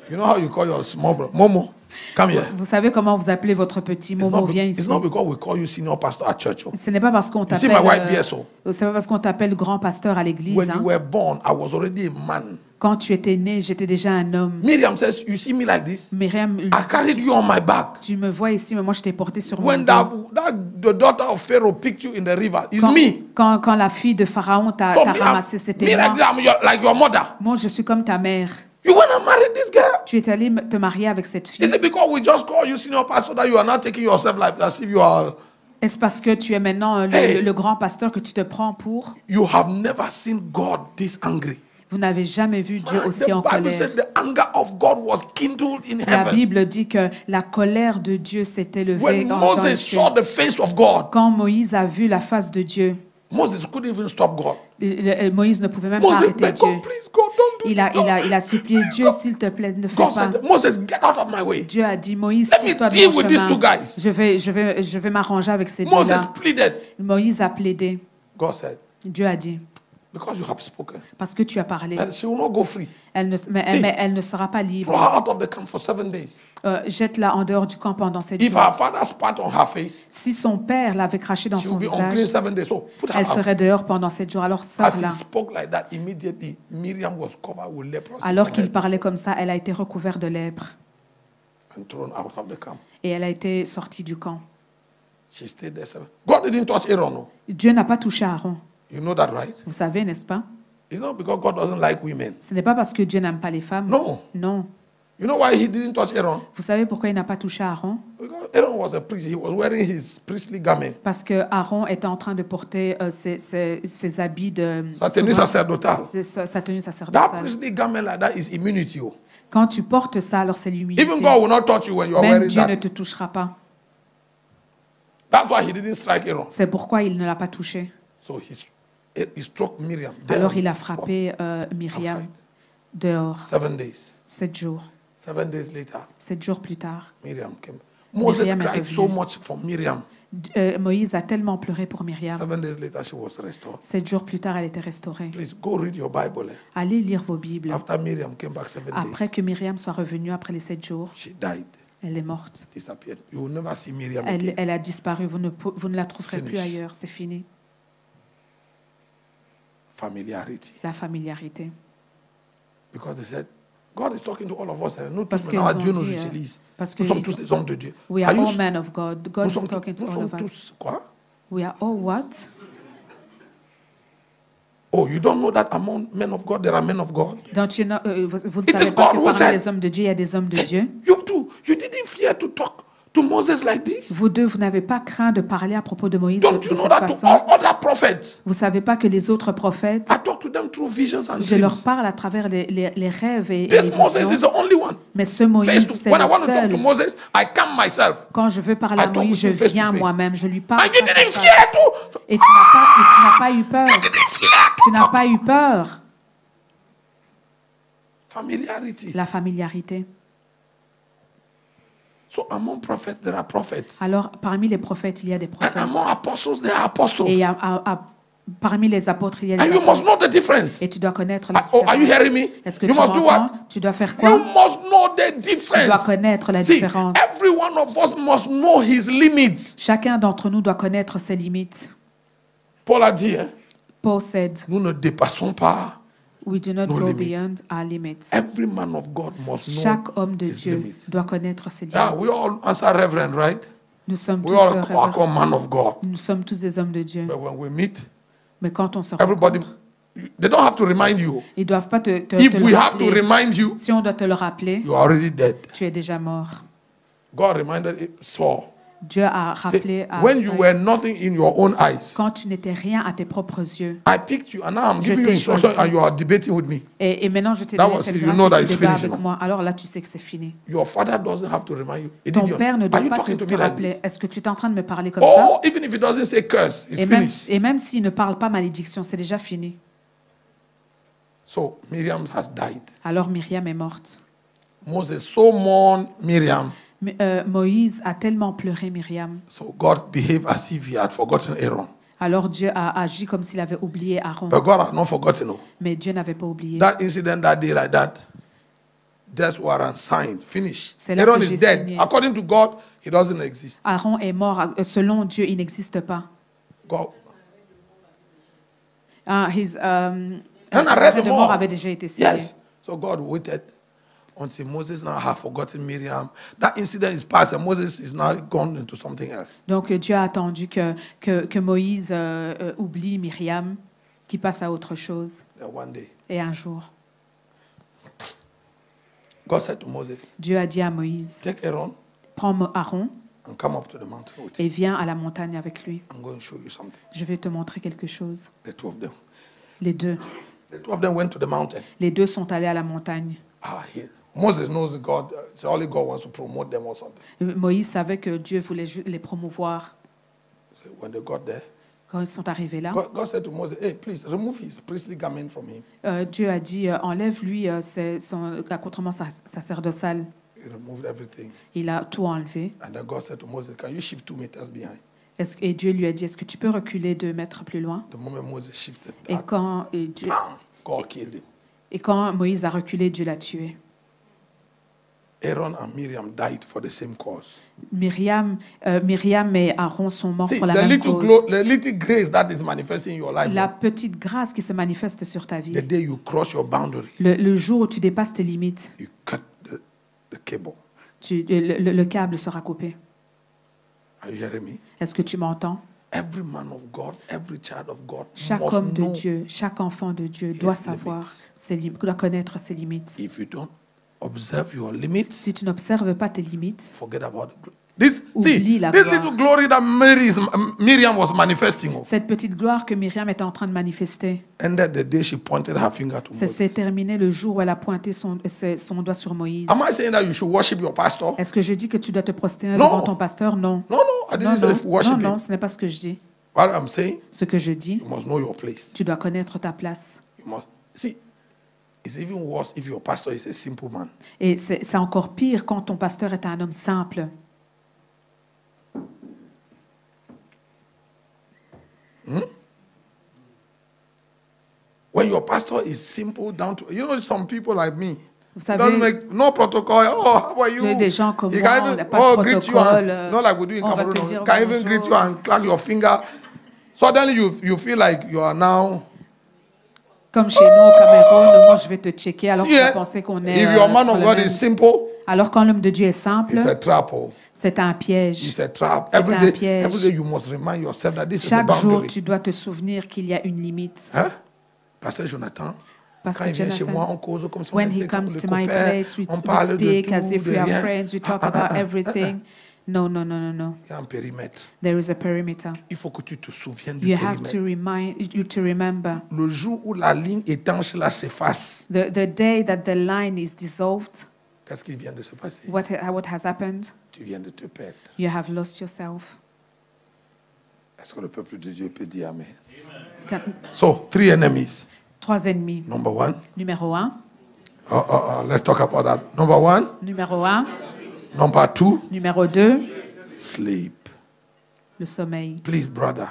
You know how you call your small brother? Momo, come here. Vous savez comment vous appelez votre petit Momo, viens It's ici. not because we call you senior pastor at church. Oh. Ce n'est pas parce qu'on You see t'appelle my white beard, so? c'est pas parce qu'on t'appelle grand pasteur à l'église. When hein. you were born, I was already a man. Quand tu étais né, j'étais déjà un homme. Miriam says, you see me like this? Myriam, I carried you on my back. tu me vois ici, mais moi je t'ai porté sur mon When dos. the daughter of Pharaoh picked you in the river, it's Quand, me. quand la fille de Pharaon t'a So ramassé, c'était me moi. like your mother. Moi, je suis comme ta mère. You went and married this girl. Tu es allé te marier avec cette fille. Is it because we just call you senior pastor that you are not taking yourself like as if you are? Est-ce parce que tu es maintenant Hey. le grand pasteur que tu te prends pour? You have never seen God this angry. Vous n'avez jamais vu Dieu aussi The en Bible colère. said the anger of God was kindled in La heaven. Bible dit que la colère de Dieu s'est élevée When dans le Moses ciel. saw the face of God, Quand Moïse a vu la face de Dieu, Moses couldn't even stop God. Moïse ne pouvait même pas Moses arrêter begged Dieu. God, please God, don't do Il a supplié Dieu, s'il te plaît, ne fais God pas. said, Moses, get out of my way. Dieu a dit, Moïse, Let me tire-toi de deal mon with these chemin. two guys. Je vais m'arranger avec ces Moses deux-là. pleaded. Moïse a plaidé. God said, Dieu a dit, because you have spoken, parce que tu as parlé, and she will not go free. mais elle ne sera pas Throw libre. her out of the camp for 7 days. Jette-la en dehors du camp pendant 7 If jours. her father spat on her face, Si son père l'avait craché dans she son will be unclean visage, 7 days. So put her elle out. serait dehors pendant 7 jours. Alors As sors-la. he spoke like that, immediately Miriam was covered with leprosy Alors from qu'il head parlait comme ça, elle a été recouverte de lèpre. and thrown out of the camp. Et elle a été sortie du camp. She stayed there 7. God didn't touch Aaron. No. Dieu n'a pas touché Aaron. You know that, right? Vous savez, n'est-ce pas? It's not because God doesn't like women. Ce n'est pas parce que Dieu n'aime pas les femmes. No. Non. You know why he didn't touch Aaron? Vous savez pourquoi il n'a pas touché Aaron? Because Aaron was a priest. He was wearing his priestly garment. Parce que Aaron était en train de porter ses habits de... Sa tenue sacerdotale. Sa tenue That sacerdotale. priestly garment like that is immunity. Oh. Quand tu portes ça, alors c'est l'humilité. Even God will not touch you when you are Même wearing Dieu ne that. te touchera pas. That's why he didn't strike Aaron. C'est pourquoi il ne l'a pas touché. So he struck Miriam. Alors there il a on the spot. frappé Myriam Outside. dehors. 7 days. 7 jours. 7 days later, 7 jours plus tard. Miriam came. Moses Miriam est cried revenue. so much for Miriam. Moïse a tellement pleuré pour Myriam. 7 days later, she was restored. 7 jours plus tard, elle était restaurée. Please go read your Bible. Allez lire vos Bibles. After Miriam came back 7 Après days, que Myriam soit revenue après les 7 jours, she died, elle est morte. disappeared. You will never see Miriam again. Elle a disparu. Vous ne la trouverez plus Finish. ailleurs. C'est fini. Familiarity. La familiarité. Because they said, God is talking to all of us. Nous Parce tous, qu'ils maintenant, ont Dieu nous dit, utilise. parce que Nous sommes ils- tous des hommes de Dieu. We are you- all men of God. God nous is sommes, talking to nous all sommes of us. tous, quoi? We are all what? Oh, you don't know that among men of God, there are men of God? Don't you know, vous ne It savez is pas God que who parmi said- les hommes de Dieu, il y a des hommes de Dieu. You too. You didn't fear to talk to Moses like this? Vous deux, vous n'avez pas craint de parler à propos de Moïse Don't de you know cette that to façon. all other prophets? Vous ne savez pas que les autres prophètes, I talk to them through visions and Je leur dreams. parle à travers les rêves et This les Moses is visions. the only one. Mais ce Face Moïse, to, c'est when I le want to talk to seul. Moses, I come myself. Quand je veux parler I à talk Moïse, with je him face to viens face. moi-même. Je lui parle And you face à didn't face. fear to. Et tu n'as pas eu peur. You didn't fear Tu n'as pas eu peur. Familiarity. La familiarité. So among prophets, there are prophets. Alors, parmi les prophètes, il y a des And prophètes. among apostles, there are apostles. Et parmi les apôtres, il y a And des you must apôtres. know the difference. Et tu dois connaître la Oh, are you différence. hearing me? Est-ce que You tu must do m'entends? what? Tu dois faire You quoi? must know the Tu dois difference. connaître la See, différence. every one of us must know his limits. Chacun d'entre nous doit connaître ses limites. Paul a dit, hein, Paul said, nous ne dépassons pas. we do not No go limit. beyond our limits. Every man of God must know Chaque homme de his Dieu limits. doit connaître ses Yeah, we limites. all answer reverend, right? Nous sommes We tous all are révérends. called man of God. Nous sommes tous des hommes de Dieu. But when we meet, Mais quand on se everybody, rencontre, they don't have to remind you. ils ne doivent pas te If le we have to rappeler. remind you, Si on doit te le rappeler, you are already dead. tu es déjà mort. God reminded Saul. Dieu a rappelé Say, à when you Saül, were nothing in your own eyes, quand tu n'étais rien à tes propres yeux. I picked you and now I'm Je giving you t'ai instruction choisi. and you are debating with me. Et maintenant, je t'ai That donné was cette it. You grâce know et that tu it's débats finished avec now. moi. Alors là, tu sais que c'est fini. Your father doesn't have to remind you. Ton Idiot. père ne Are doit you pas talking te to me like rappeler. this? Est-ce que tu es en train de me parler comme ça? Oh, even if he doesn't say curse, it's finished. Et même s'il ne parle pas malédiction, c'est déjà fini. So Miriam has died. Alors Myriam est morte. Moses so mourned Miriam. Moïse a tellement pleuré Myriam. So God behaved as if he had forgotten Aaron. Alors Dieu a agi comme s'il avait oublié Aaron. But God has not forgotten. No. Mais Dieu n'avait pas oublié. That incident that day like that, death warrant signed, finished. C'est là Aaron que is j'ai dead. signé. According to God, he doesn't exist. Aaron est mort. Selon Dieu, il n'existe pas. God. L'arrêt arrêt de mort avait déjà été signé. Yes. So God waited until Moses now had forgotten Miriam. That incident is past and Moses is now gone into something else. Donc Dieu a attendu que Moïse oublie Myriam, qui passe à autre chose. Then one day, Et un jour, God said to Moses, Dieu a dit à Moïse, take Aaron prends Aaron and come up to the mountain with him. et viens à la montagne avec lui. I'm going to show you something. Je vais te montrer quelque chose. The two of them. Les deux. The two of them went to the mountain. Les deux sont allés à la montagne. Moses knows that God, so only God wants to promote them or something. Moïse savait que Dieu voulait les promouvoir. So when they got there, Quand ils sont arrivés là, God said to Moses, hey, please remove his priestly garment from him. Dieu a dit, enlève-lui son accoutrement sacerdotal. He removed everything. Il a tout enlevé. And then God said to Moses, can you shift 2 meters behind? Et Dieu lui a dit, est-ce que tu peux reculer 2 mètres plus loin? The moment Moses shifted, Et quand God killed him. Moïse a reculé, Dieu l'a tué. Aaron and Miriam died for the same cause. Myriam et Aaron sont morts See, pour la the même little, cause. the little grace that is manifesting in your life, La petite grâce qui se manifeste sur ta vie. the day you cross your boundary, Le jour où tu dépasses tes limites, you cut the cable. le câble sera coupé. Are you hearing me? Est-ce que tu m'entends? Every man of God, every child of God Chaque must homme de know Dieu, chaque enfant de Dieu doit savoir, doit connaître ses limites. if you don't observe your limits, Si tu n'observes pas tes limites, forget about this. Oublie la This gloire. little glory that Miriam was manifesting cette petite gloire que Myriam était en train de manifester, ended the day she pointed her finger to ça s'est Moses. terminé le jour où elle a pointé son doigt sur Moïse. Am I saying that you should worship your pastor? Est-ce que je dis que tu dois te prosterner Non. devant ton pasteur? Non. No, I didn't say worship non, him. ce n'est pas ce que je dis. What I'm saying, Ce que je dis, you must know your place. tu dois connaître ta place. You must see. It's even worse if your pastor is a simple man. Et c'est encore pire quand ton pasteur est un homme simple. When your pastor is simple, down to some people like me. Vous Doesn't savez, make no protocol. Oh, how are you? il y a des gens comme He moi, can on even n'a pas de greet you protocole. and not like we do in On va te Cameroon. dire Can even greet you bonjour. and clap your finger. Suddenly you feel like you are now. Comme chez nous au Cameroun, moi je vais te checker alors que See, tu vas eh, penser qu'on est if your man sur of le God même. is simple, Alors quand l'homme de Dieu est simple, it's a trap. Oh. c'est un piège. It's a trap. C'est Every un day, piège. every day you must remind yourself that this is a Chaque jour, boundary. tu dois te souvenir qu'il y a une limite. Hein? Pasteur Jonathan, Pastor quand il vient chez moi, Jonathan, on cause comme si on when he était comes les to my copains, place, we on parle de speak tout, as if de we are rien. friends, we talk about everything. No, no, no, no, no. Il y a un périmètre. There is a perimeter. Il faut que tu te souviennes du You have périmètre. to remember Le jour où la ligne étanche là s'efface, the day that the line is dissolved. qu'est-ce qui vient de se passer? What has happened? Tu viens de te perdre. You have lost yourself. Est-ce que le peuple de Dieu peut dire Amen? Can- So, 3 enemies. 3 ennemis. Number 1. Numéro 1. Let's talk about that. Number 1. Numéro 1. Number 2. Numéro 2. Sleep. Le sommeil. Please, brother,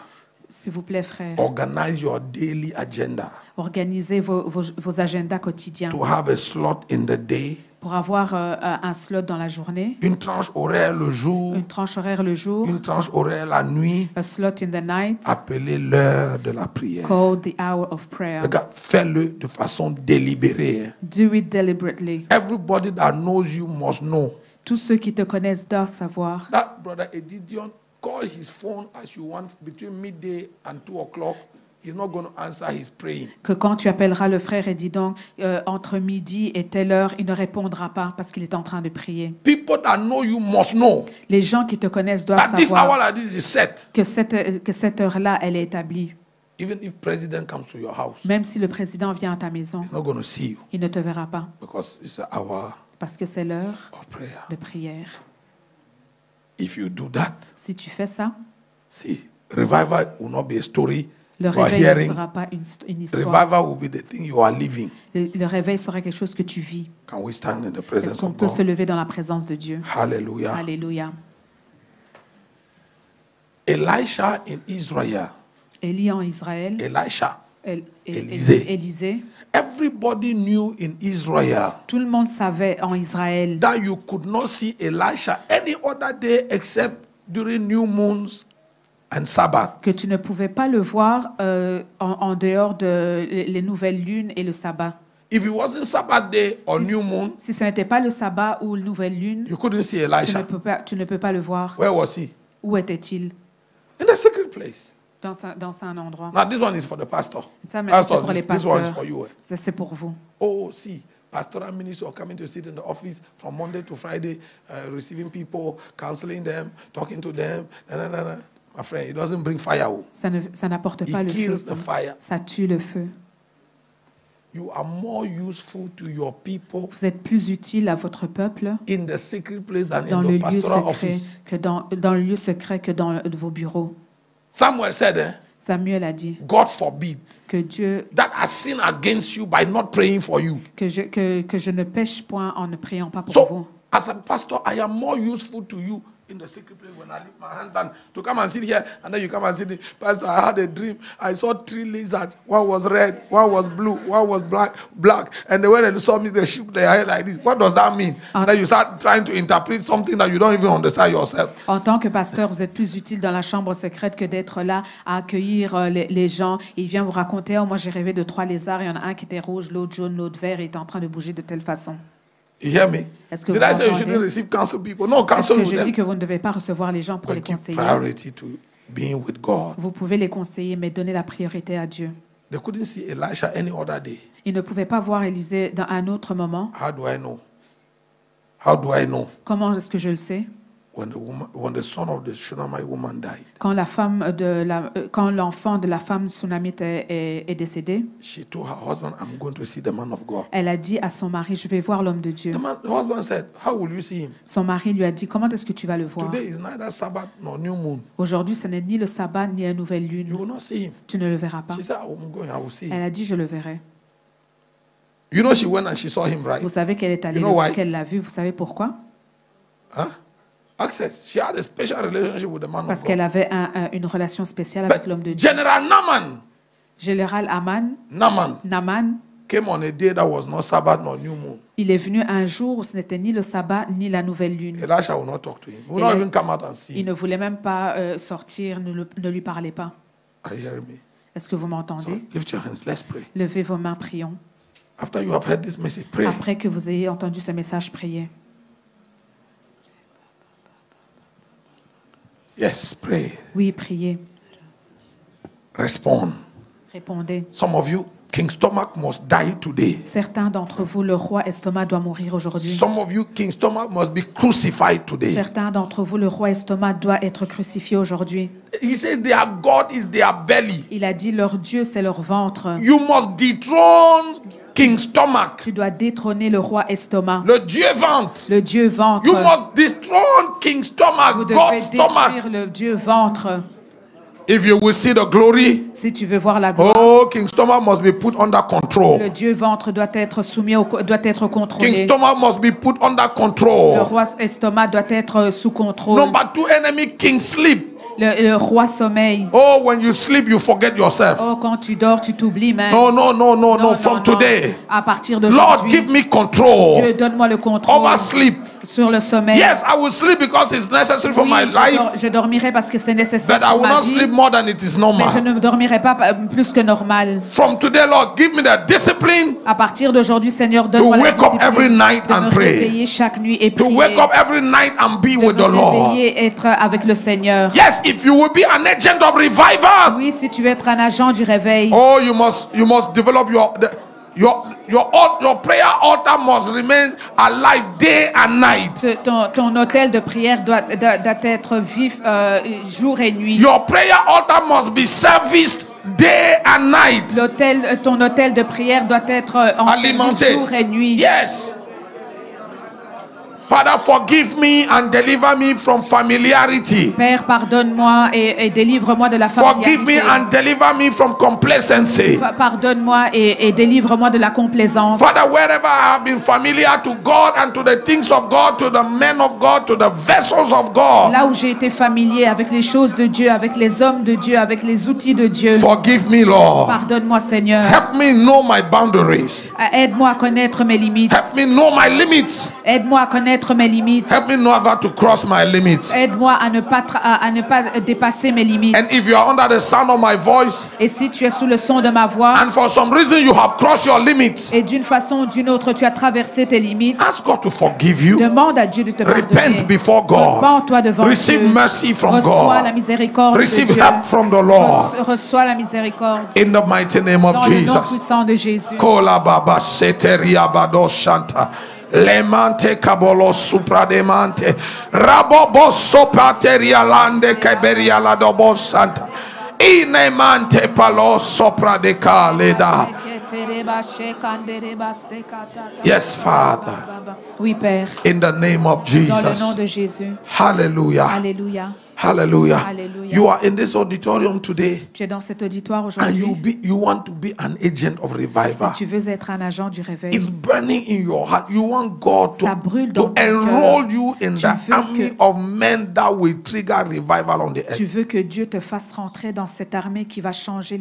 S'il vous plaît, frère, organize your daily agenda organisez vos agendas quotidiens to have a slot in the day, pour avoir un slot dans la journée, une tranche horaire le jour, une tranche horaire le jour, une tranche horaire la nuit, a slot in the night, appelée l'heure de la prière. called the hour of prayer. Regarde, fais-le de façon délibérée. Hein. Do it deliberately. Everybody that knows you must know. Tous ceux qui te connaissent doivent savoir. That brother Edidion, call his phone as you want between midday and 2 o'clock. He's not going to answer, he's praying. Que quand tu appelleras le frère et dis donc entre midi et telle heure, il ne répondra pas parce qu'il est en train de prier. People that know you must know Les gens qui te connaissent doivent that this hour savoir like this is set. que cette heure-là, elle est établie. Even if president comes to your house, Même si le président vient à ta maison, he's not going to see you il ne te verra pas because it's an hour parce que c'est l'heure of prayer. de prière. If you do that, Si tu fais ça, see, revival will not be a story le you are réveil ne hearing. sera pas une histoire. Revival will be the thing you are living. Le réveil sera quelque chose que tu vis. Can we stand in the Est-ce presence qu'on of peut se God? lever dans la présence de Dieu? Hallelujah. Alléluia. Elisha in Israel. Élie en Israël, Elisha. Élisée. Élisée. Everybody knew in Israel Tout le monde savait en Israël that you could not see Elisha any other day except during new moons and Sabbath. que tu ne pouvais pas le voir en dehors de les nouvelles lunes et le sabbat. If it wasn't Sabbath day or Si- new moon, Si ce n'était pas le sabbat ou la nouvelle lune, you couldn't see tu Elisha. ne peux pas le voir. Where was he? Où était-il? In the secret place. Dans un endroit. Now this one is for the pastor. Ça, maintenant, c'est Pastor, pour les this one is pasteurs. for you. Ça, c'est pour vous. Oh, see, pastoral ministry are coming to sit in the office from Monday to Friday, receiving people, counseling them, talking to them. My friend, it doesn't bring fire. Oh. Ça n'apporte It pas le feu. kills the fire. Ça tue le feu. You are more useful to your people Vous êtes plus utile à votre peuple in the secret place than dans in le the lieu pastoral secret office. que dans le lieu secret que dans vos bureaux. Samuel said, Samuel a dit God forbid que Dieu that I sin against you by not praying for you. que je ne pêche point en ne priant pas pour So, vous. as a pastor, I am more useful to you in the secret place when I lift my hands than to come and sit here and then you come and sit. Pastor, I had a dream. I saw 3 lizards. One was red, one was blue, one was black. And when they saw me, they shook their head like this. What does that mean? And then you start trying to interpret something that you don't even understand yourself. En tant que pasteur, vous êtes plus utile dans la chambre secrète que d'être là à accueillir les gens. Il vient vous raconter, oh, moi j'ai rêvé de 3 lézards, il y en a un qui était rouge, l'autre jaune, l'autre vert, et il était en train de bouger de telle façon. You hear me? Est-ce que Did vous I say you m'entendez? shouldn't receive counsel people? No, Est-ce counsel que with je dis them. que vous ne devez pas recevoir les gens pour les But give conseiller? priority to being with God. Vous pouvez les conseiller, mais donnez la priorité à Dieu. They couldn't see Elisha any other day. Ils ne pouvaient pas voir Élisée dans un autre moment. How do I know? How do I know? Comment est-ce que je le sais? When the son of the Shunammite woman died, Quand l'enfant de la femme Sunamite est décédé, she told her husband, I'm going to see the man of God. elle a dit à son mari, je vais voir l'homme de Dieu. The husband said, how will you see him? Son mari lui a dit, comment est-ce que tu vas le voir? Today is neither Sabbath nor new moon. Aujourd'hui, ce n'est ni le sabbat ni la nouvelle You lune. will not see him. Tu ne le verras pas. She said, I'm going, I will see Elle him. a dit, je le verrai. You know, she went and she saw him, right? Vous savez qu'elle est allée, You know why? qu'elle l'a vu. Vous savez pourquoi? Huh? Access. She had a special relationship with the man Parce of qu'elle God. avait une relation spéciale avec l'homme de But Dieu. General Général Naaman Naaman, came on a day that was not Sabbath nor new moon. il est venu un jour où ce n'était ni le sabbat ni la nouvelle lune. Elisha will not talk to him. He will not even come out and see Il him. ne voulait même pas sortir, ne lui parlait pas. Are you hearing me? Est-ce que vous So m'entendez? lift your hands. Let's pray. Levez vos mains, prions. After you have heard this message, pray. Après que vous ayez entendu ce message, priez. Yes, pray. Oui, priez. Respond. Répondez. Some of you, King Stomach must die today. Certains d'entre vous, le roi Estomac doit mourir aujourd'hui. Some of you, King Stomach must be crucified today. Certains d'entre vous, le roi Estomac doit être crucifié aujourd'hui. He said their God is their belly. Il a dit leur Dieu, c'est leur ventre. You must dethrone King Stomach. Tu dois détrôner le roi Estomac, Le Dieu ventre. le Dieu ventre. You must dethrone King Stomach, Vous God's devez stomach. détruire le Dieu ventre. If you will see the glory, Si tu veux voir la gloire, oh, King Stomach must be put under control. le Dieu ventre doit être soumis, doit être King contrôlé. Stomach must be put under Le control. roi Estomac doit être sous contrôle. Number 2, enemy king sleep. Le roi sommeil. Oh, when you sleep, you forget yourself. Oh, quand tu dors, tu t'oublies même. No, no, no, no, Non, no. From non. today, À partir Lord, d'aujourd'hui, give me control Dieu, donne-moi le contrôle over sleep. sur le sommeil. Yes, I will sleep because it's necessary for Oui, my life, je dormirai parce que c'est nécessaire but I pour will ma not vie, sleep more than it is mais je normal. ne dormirai pas plus que normal. From today, Lord, give me the discipline À partir d'aujourd'hui, Seigneur, donne-moi la wake up every discipline night de and me pray. réveiller chaque nuit et to prier, wake up every night and be de with me the Lord. réveiller, être avec le Seigneur. Yes, if you will be an agent of revival, Oui, si tu veux être un agent du réveil, oh, you must develop your prayer altar must remain alive day and night. ton hôtel de prière doit être vif jour et nuit. Your prayer altar must be serviced day and night. Ton hôtel de prière doit être en service Alimenté. jour et nuit. Yes. Father, forgive me and deliver me from familiarity. Père, pardonne-moi et délivre-moi de la Forgive me familiarité. and deliver me from complacency. Pardonne-moi et délivre-moi de la complaisance. Father, wherever I have been familiar to God and to the things of God, to the men of God, to the vessels of God, Là où j'ai été familier avec les choses de Dieu, avec les hommes de Dieu, avec les outils de Dieu. forgive me, Lord. Pardonne-moi, Seigneur. Help me know my boundaries. Aide-moi à connaître mes limites. Help me know my limits. Aide-moi à connaître mes limites. Help me know how to cross my limits. Aide-moi à ne pas dépasser mes limites. And if you are under the sound of my voice, Et si tu es sous le son de ma voix, and for some reason you have crossed your limits, et d'une façon ou d'une autre, tu as traversé tes limites, ask God to forgive you. demande à Dieu de te Repent pardonner. before God. Repends-toi devant Receive Dieu. mercy from Reçois la God. miséricorde Receive de Dieu. help from the Lord. Reçois la miséricorde. In the mighty name of Dans le nom Jesus. puissant de Jésus. Kola baba seteria bado shanta. Lemante kabolo suprademante. Rabobo sopateria lande keberia la dobo santa. Inemante palo sopra de kaleda. Yes, Father. Oui, Père. In the name of Dans le nom Jesus. de Jésus. Hallelujah. Alléluia. Hallelujah. Hallelujah. You are in this auditorium today Tu es dans cet auditoire and aujourd'hui. you want to be an agent of revival. Tu veux être un agent du réveil. It's burning in your heart. You want God Ça brûle dans to ton enroll cœur. you in Tu the veux army que- of men that will trigger revival on the Tu earth. veux que Dieu te fasse rentrer dans cette armée qui va changer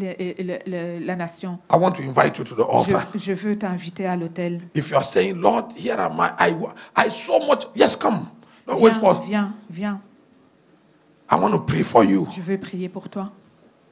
la nation. I want to invite you to the altar. Je veux t'inviter à l'autel. If you are saying, Lord, here am I so much. Yes, come. Don't wait for. Viens. I want to pray for you. Je veux prier pour toi.